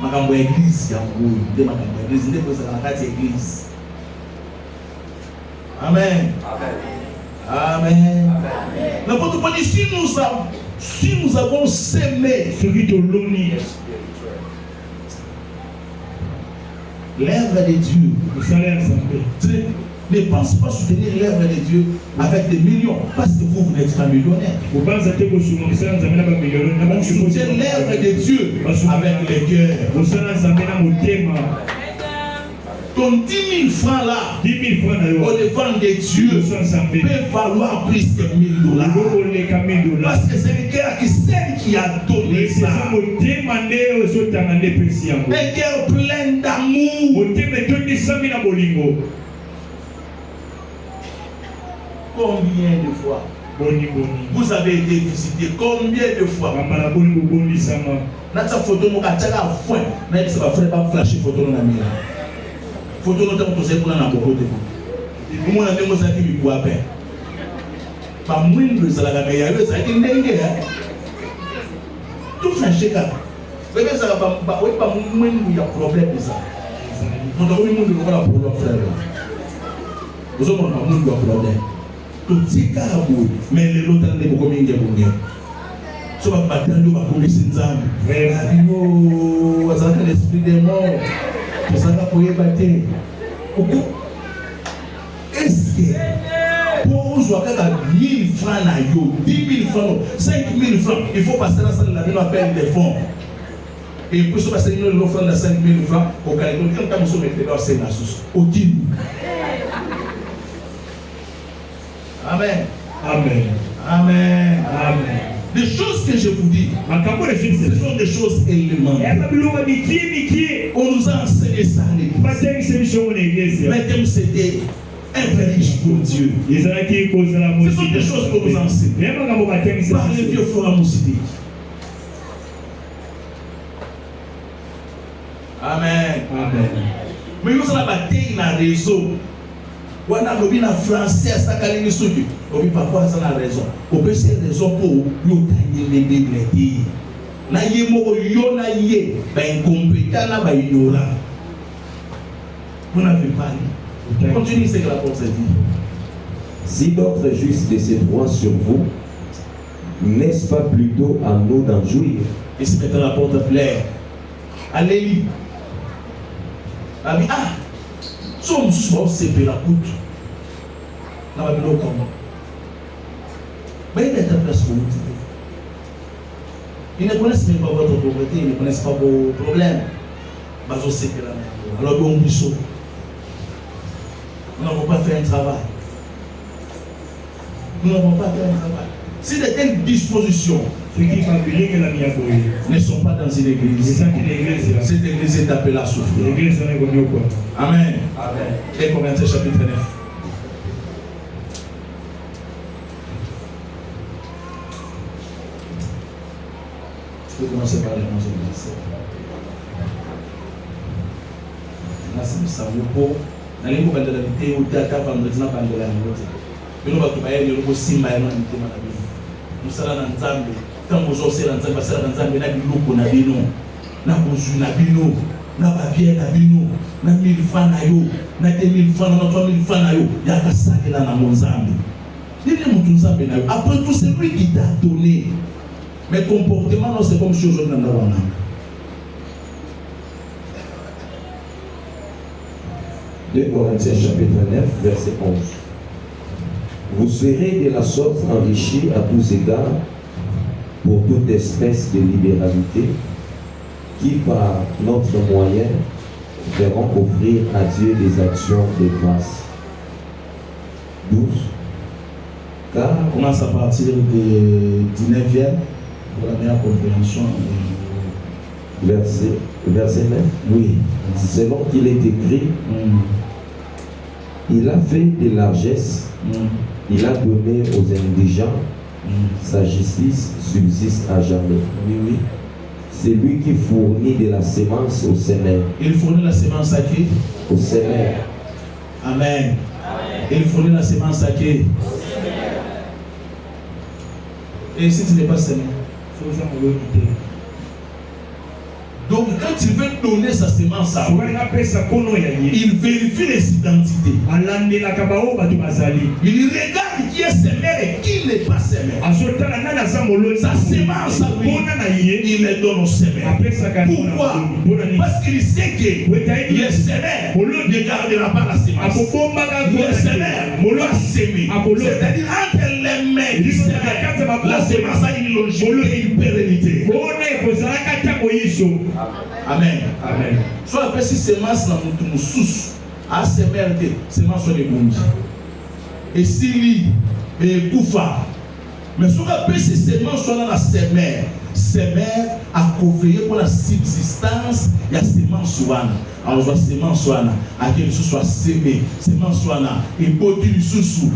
makambo ya église ya ngulu nde makambo ya église nde kozala na kati ya église. Amen. Amen. N'importe quoi, si nous avons sémé celui de l'ONU, l'œuvre de Dieu, ne pense pas soutenir l'œuvre de Dieu avec des millions, parce que vous n'êtes pas millionnaire. On soutient l'œuvre de Dieu avec les cœurs. Ton 10 000 francs là, au devant de Dieu, peut valoir plus que $1000. Parce que c'est le cœur qui a donné ça. Un cœur plein d'amour. Combien de fois vous avez été visité? Combien de fois? Notre photo, nous avons foin. Nous avons flasher photo dans la mire. Photo nous avons posé pour la bobo de vous. Nous avons dit que nous avons fait. Pas moins de ça la meilleure. Ça a été dingue. Tout flasher là. Vous savez ça va pas moins de problème de ça. Nous avons eu moins de problème frère. Nous avons pas moins de problème. Tout c'est carabou, mais les autres n'ont pas combien de bonheur. So va battre nous va courir sin zam. Yo, ça c'est l'esprit des morts. Ça va pour y battre. Est-ce que pour jouer avec 1000 francs na yo, 10 000 francs, 5 000 francs, il faut passer dans ça la vie appelle des fonds. Et pour se passer une offrande de 5 000 francs, au calcul quand nous sommes mettre dans ces nations. Au dit. Amen. Amen. Amen. Amen. Les choses que je vous dis, ce sont des choses élémentaires. On nous a enseigné ça à l'église. Maintenant, c'était un vrai riche pour Dieu. Ce sont des choses qu'on nous enseigne. Par le vieux forum aussi. Amen. Amen. Mais nous avons bâti la raison. Wana lobi na français ça kalingi soki lobi papa ça na raison o peut c'est raison pour yo tani les bible dit na ye moko yo na ye ba incompétent na ba ignorant vous n'avez pas lu continue ce que l'apôtre dit. Si d'autres jouissent de ces droits sur vous, n'est-ce pas plutôt à nous d'en jouir? Et si maintenant l'apôtre plaît allez lire ah sommes tous c'est la coûte. Dans la Bible comme mais il est à place pour vous. Ils ne connaissent même pas votre pauvreté, ils ne connaissent pas vos problèmes. Bazo c'est que la même. Alors bon bichot. Nous n'avons pas fait un travail. Nous n'avons pas fait un travail. Si de telles dispositions ne sont pas dans une église, cette église est appelée à souffrir. Amen. Amen. Et Corinthiens chapitre 9. Je vais commencer par les 11 versets. Là, c'est le savoir pour nalingi kobandela biteo te ata vendredi na bandela yango te bino bato bayeli eloko simba yango na mitema na bino mosala na nzambe ntango ozosala nzambe basala na nzambe na biloko na bino na bozwi na bino na babiere na bino na 1000 francs na yo na 2000 francs na 3000 francs na yo yaka salela na monzambe nini mutu nzambe na yo après tout c'est lui qui t'a donné mais comportement non c'est comme si aujourd'hui na wana 2 Corinthiens chapitre 9 verset 11. Vous serez de la sorte enrichis à tous égards pour toute espèce de libéralité qui par notre moyen feront offrir à Dieu des actions de grâce. 12. Car on commence à partir du 9e pour la meilleure compréhension. Verset 9. Oui. Selon qu'il est écrit, il a fait des largesses, il a donné aux indigents, sa justice subsiste à jamais. Oui, oui. C'est lui qui fournit de la sémence au semeur. Il fournit la sémence à qui? Au semeur. Amen. Il fournit la sémence à qui? Et si tu n'es pas semé? Donc quand il veut donner sa sémence à vous, il vérifie les identités. Il regarde qui est semé et qui n'est pas semé. Sa sémence à lui, il les donne au semé. Pourquoi? Parce qu'il sait que les semeurs ne gardera pas la sémence. Les semeurs va s'aimer. C'est-à-dire entre les mains du semeur, la sémence a une longévité et une pérennité. Amen. Amen. Soit après si semence na mutu mususu a semerde semence sur les bons. Et si lui et kufa. Mais soit après si semence soit dans la semeur a couvrir pour la subsistance il y a semence soana. Alors soit semence soana à quel soit semé semence soana et boti lisusu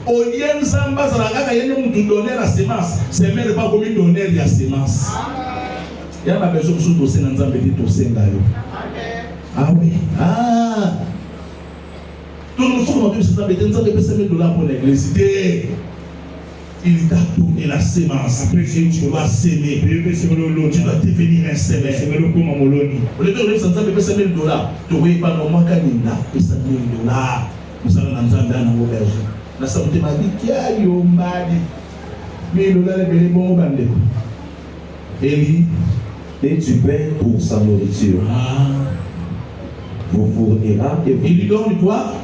au lien zamba za la kaka yene mutu donner la semence semeur pas comme donner la semence. Il y a besoin de dossier dans Nzambe de dossier d'ailleurs. Ah oui. Ah. Tout le monde faut que nous Nzambe peut semer $1 pour l'église. Il t'a donné la sémence. Après tu dois s'aimer. Tu dois devenir un sémeur. Au lieu de Nzambe peut semer $1. Tu vois pas normalement kanina peut semer $1. Nous allons dans Nzambe dans nos berges. La santé m'a dit qu'il y a yo madi. Mais $1 est bien bon bande. Et du pain pour sa nourriture. Vous fournira et vous... Il lui donne quoi?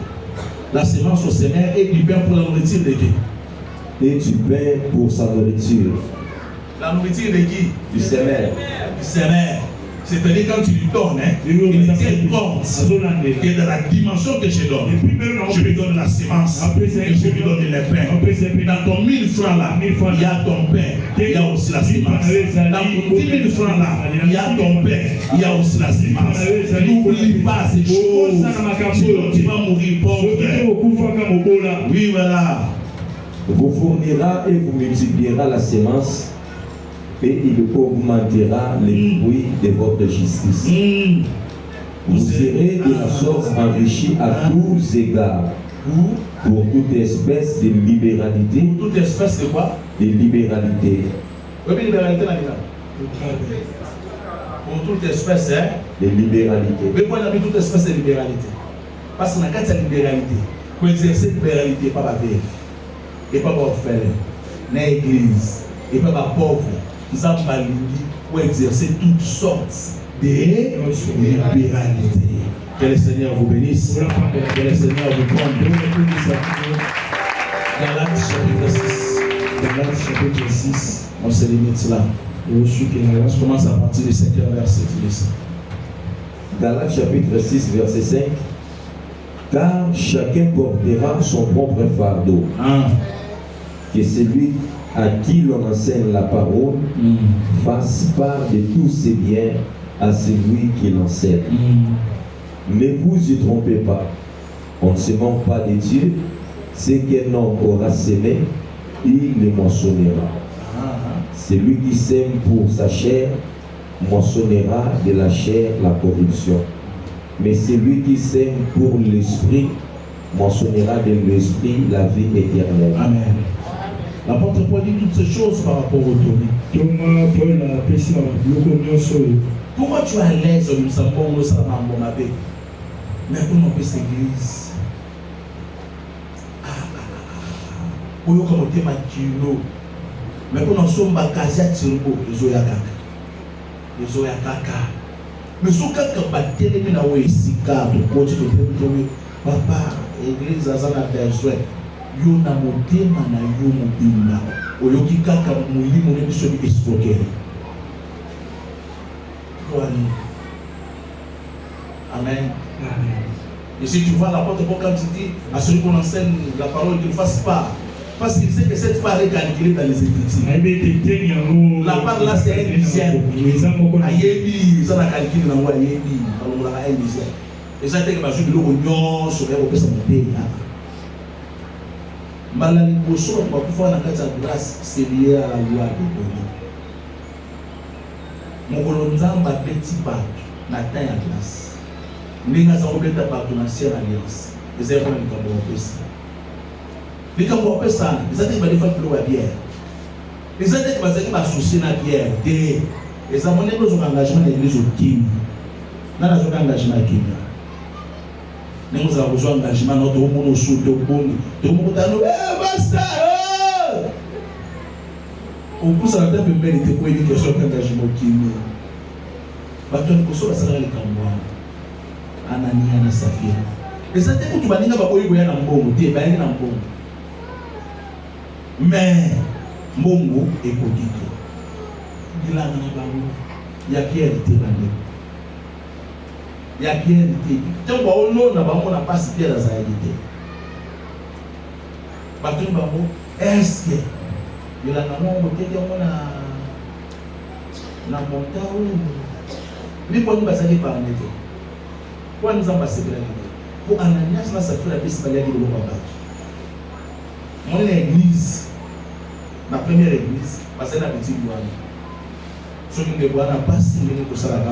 La sémence au semeur et du pain pour la nourriture de qui? Et du pain pour sa nourriture. La nourriture de qui? Du semeur. Du semeur. C'est-à-dire quand tu lui donnes, il tient compte que dans la dimension que je donne, je lui donne la sémence et je lui donne le pain. Dans ton 1000 francs là, il y a ton pain, il y a aussi la sémence. Dans ton 10 000 francs là, il y a ton pain, il y a aussi la sémence. N'oublie pas ces choses, sinon tu vas mourir pauvre. Oui, voilà. Vous fournira et vous multipliera la sémence. Et il augmentera les fruits de votre justice. Vous serez de la sorte enrichis à tous égards pour toute espèce de libéralité. Pour toute espèce de quoi? De libéralité. Oui, libéralité, pour toute espèce, hein? De libéralité. Mais pourquoi on a mis toute espèce de libéralité? Parce qu'on a quatre libéralité. Pour exercer cette libéralité, pas la veuve, et pas l'orphelin, ni l'église, et pas la pauvre. Nous avons pour exercer toutes sortes de libéralité. Que le Seigneur vous bénisse. Que le Seigneur vous comble. Galates chapitre 6. On se limite là. On commence à partir du 5e verset. Galates chapitre 6, verset 5. Car chacun portera son propre fardeau. Que celui à qui l'on enseigne la parole fasse part de tous ses biens à celui qui l'enseigne. Ne vous y trompez pas. On ne se manque pas de Dieu. Ce qu'un homme aura semé, il le moissonnera. Celui qui sème pour sa chair moissonnera de la chair la corruption. Mais celui qui sème pour l'esprit mentionnera de l'esprit la vie éternelle. Amen. L'apôtre Paul dit toutes ces choses par rapport au Tony. Pourquoi tu es à l'aise nous savons nous sommes en bon abbé? Mais pour nous cette église. Pour nous comme thème kilo. Mais pour nous sommes bakasia tirbo ezoya kaka. Ezoya kaka. Mais ce kaka batele mina wesika to kochi to papa église azana besoin. Yo na motema na yo mobimba oyoki kaka molimo ne biso bi escroquerie. Amen. Et si tu vois l'apôtre Paul quand il dit à celui qu'on enseigne la parole qu'il ne fasse pas, parce qu'il sait que cette part est calculée dans les Écritures. La part là c'est un dixième. Ayebi, ça n'a calculé dans le ayebi, on a un dixième. Et ça c'est que ma joue de l'eau oignon sur les repères de pays. Malali boso on va pouvoir la carte de grâce c'est lié à la loi de Dieu. Mon colonzamba petit pas na taille à glace. Ninga za obeta pas ton ancienne alliance. Les erreurs de Kambo Pesa. Les Kambo Pesa, les attaques va défendre l'eau à bière. Les attaques va s'être associer na bière. Les amoner nos engagements de l'église au Kim. Dans la zone d'engagement Kim. Nous avons besoin d'engagement notre monde au sud de Bongi. Tout le monde a nous basta. On pousse à la table de mérite pour une question d'engagement Kim. Baton koso basala le Kambo. Anania na Safira. Les attaques que tu vas dire baboyi boya na mbongo, te ba na mbongo. Mais mbongo ekodite. Dilanga na bango. Ya Pierre te bande. Ya Pierre te. Tant ba ono na bango na passe Pierre za yité. Baton bango est-ce que dilanga mbongo te yango na montao. Ni poni basali par nete. Pour nous ambassadeurs, pour Ananias, là, ça fait la piste de l'Europe. Mon église, ma première église, parce que la petite douane. Ceux qui ne voient pas si ils ne sont pas là,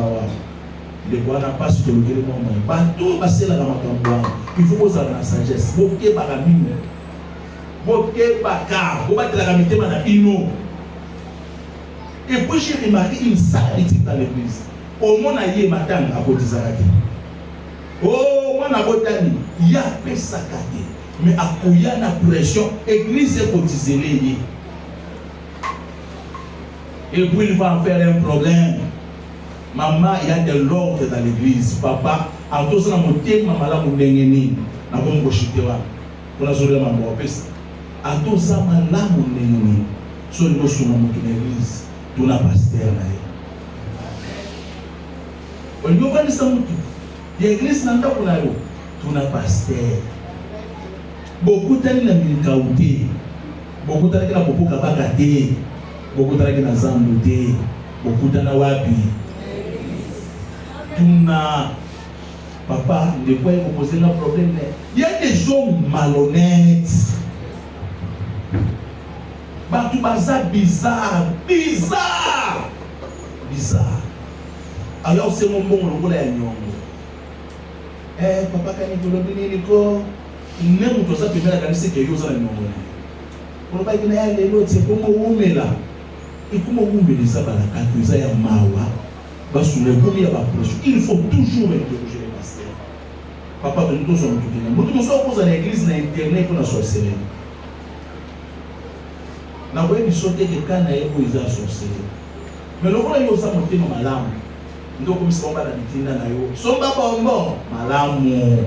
ils ne voient pas si ils ne sont pas là. Tout passer là dans ma campagne. Il faut poser la sagesse. Boké par la mine. Boké par car. Vous battez la gamité dans la ino. Et puis j'ai remarqué une saleté dans l'église. Au moins, il y a matin à côté de Zaraki. Oh, moi, il y a un sacré, mais à quoi il y a une pression, l'église est cotisée. Et puis il va en faire un problème. Maman, il y a de l'ordre dans l'église. Papa, en tout cas, mon thème, maman, là, mon dernier, n'a pas mon chitewa. Pour la journée, maman, en tout cas, maman, là, mon dernier, sur le sur mon église, tout n'a pas pasteur là. On lui va dire ça, l'église n'a pas pour la roue. Tout n'a pas pasteur. Beaucoup de gens n'ont pas été. Beaucoup de gens n'ont pas été. Beaucoup de gens n'ont pas été. Beaucoup de gens n'ont pas été. Tout n'a papa, de quoi vous posez un problème. Il y a des gens malhonnêtes. Tout bazar bizarre. Bizarre. Bizarre. Alors c'est mon bon, le voilà. Papa kani kolobini niko nemu toza pemela kanisa ke yoza na nyongo na koloba kina ya lelo tse komo umela ikumo umelisa balaka tuza ya mawa basule komi ya ba proche. Il faut toujours interroger les pasteurs. Papa de nous sommes tout bien mutu moso koza na église na internet pour na sorcellerie na kwa ni sote ke kana yebo iza sorcellerie mais le voilà yoza motema malamu ndoko misomba na bitinda na yo somba bonbon malamu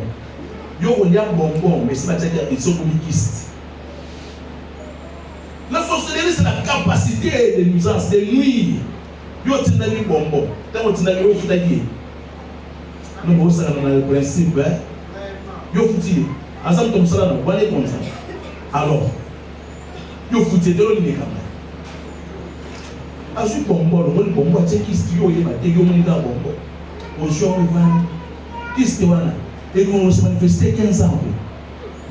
yo kolia bonbon mais c'est pas dire qu'ils sont communistes. La sorcellerie c'est la capacité de nuisance de nuire. Yo tinda ni bonbon tant tinda yo futaki nous on ça dans le principe yo futi ensemble comme ça on va les comme ça alors yo futi de l'on n'est azu bonbon le bonbon c'est qui stio et maté yo monita bonbon au jour vivant qui stio wana et qu'on se manifester 15 ans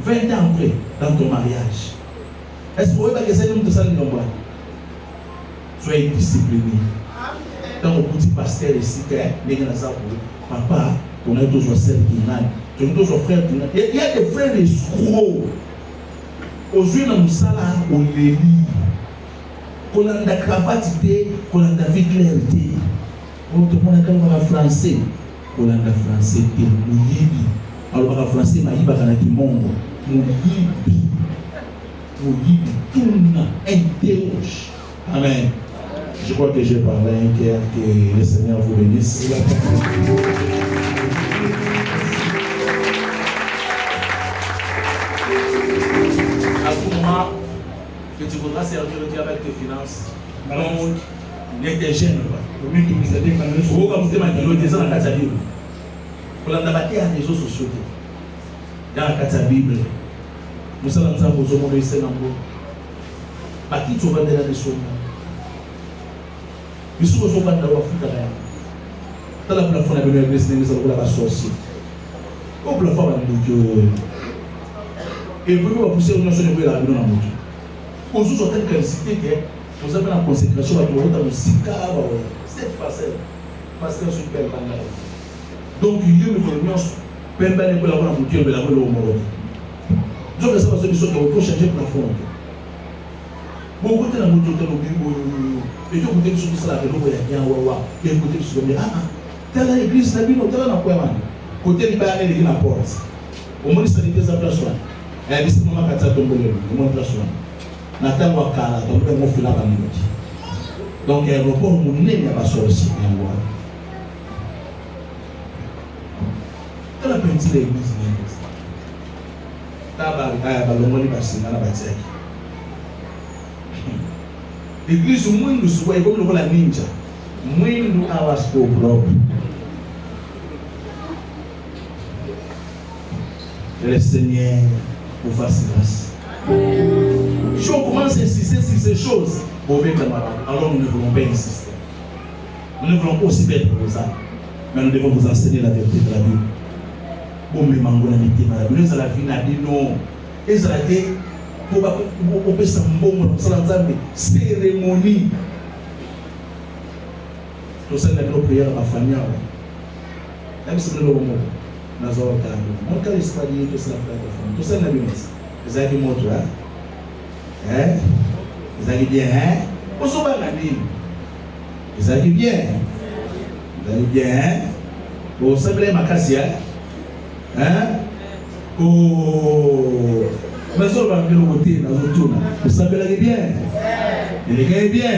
20 ans après dans ton mariage. Est-ce que vous voyez que c'est nous de ça nous voit soyez disciplinés dans le petit pasteur ici que les gens ça pour papa On a tous nos sœurs qui n'ont, tous nos frères qui n'ont. Il y a des frères escrocs. Aux yeux de Moussala, on les lit. On a la cravate, on a la vie claire. On a le français. On a le français. Alors, le français, il y a un monde. Interroge. Amen. Je crois que j'ai parlé un cœur, que le Seigneur vous bénisse. À tout moment que tu voudras servir Dieu avec tes finances, donc, ne te gêne pas. Vous avez la Bible. Pour la débattre à réseaux sociaux. Dans la Bible. Nous allons nous montrer ce nom. Baki tu vas dans la maison. Nous sommes au bas de l'Afrique. Dans la plateforme de l'église, nous allons la sorcier. Au plateforme de Dieu. Et vous pouvez pousser une nation de la Bible dans la moto. Aux autres certaines qualités que vous avez la consécration à tout le monde dans le Sika, cette parcelle, parce que super banal. Donc il y a une réunion, Pemba n'est pas la bonne boutique, mais la bonne au monde. Donc ça va se dire que vous changer de plafond. Bon, côté la moto, et vous côté sur ça, et vous y a un wawa, et vous côté sur le telle l'église, la Bible, telle la quoi, côté du bar, il y a la porte. Au moins, ça n'était pas place. Et puis, c'est mon matin, au moins, place. Nathan Wakala, donc le mot fila banimoti. Donc l'aéroport mon nez n'y a pas sorti en moi. Dans la petite église, l'église au moins nous soyons comme la ninja. Moins nous avons ce propre. Le Seigneur vous fasse grâce. Si on commence à insister sur ces choses, alors nous ne voulons pas insister. Nous ne voulons pas aussi être pour ça. Mais nous devons vous enseigner la vérité de la Bible. Bon, mais mango na mité na Bible, ça la vie na dit non. Et ça la dit pour on peut s'embaumer, ça la dit cérémonie. Tout ça, la prière à ma famille. Même si nous l'avons dans un cadre. Mon cas, il se fait tout ça, tout ça, la Bible. Vous avez montré, hein? Vous avez bien, hein? On s'en va la Bible. Vous avez bien, vous avez bien, hein? Vous savez ma cassia, hein? Oh, mais on va faire le côté, vous savez bien, il est bien.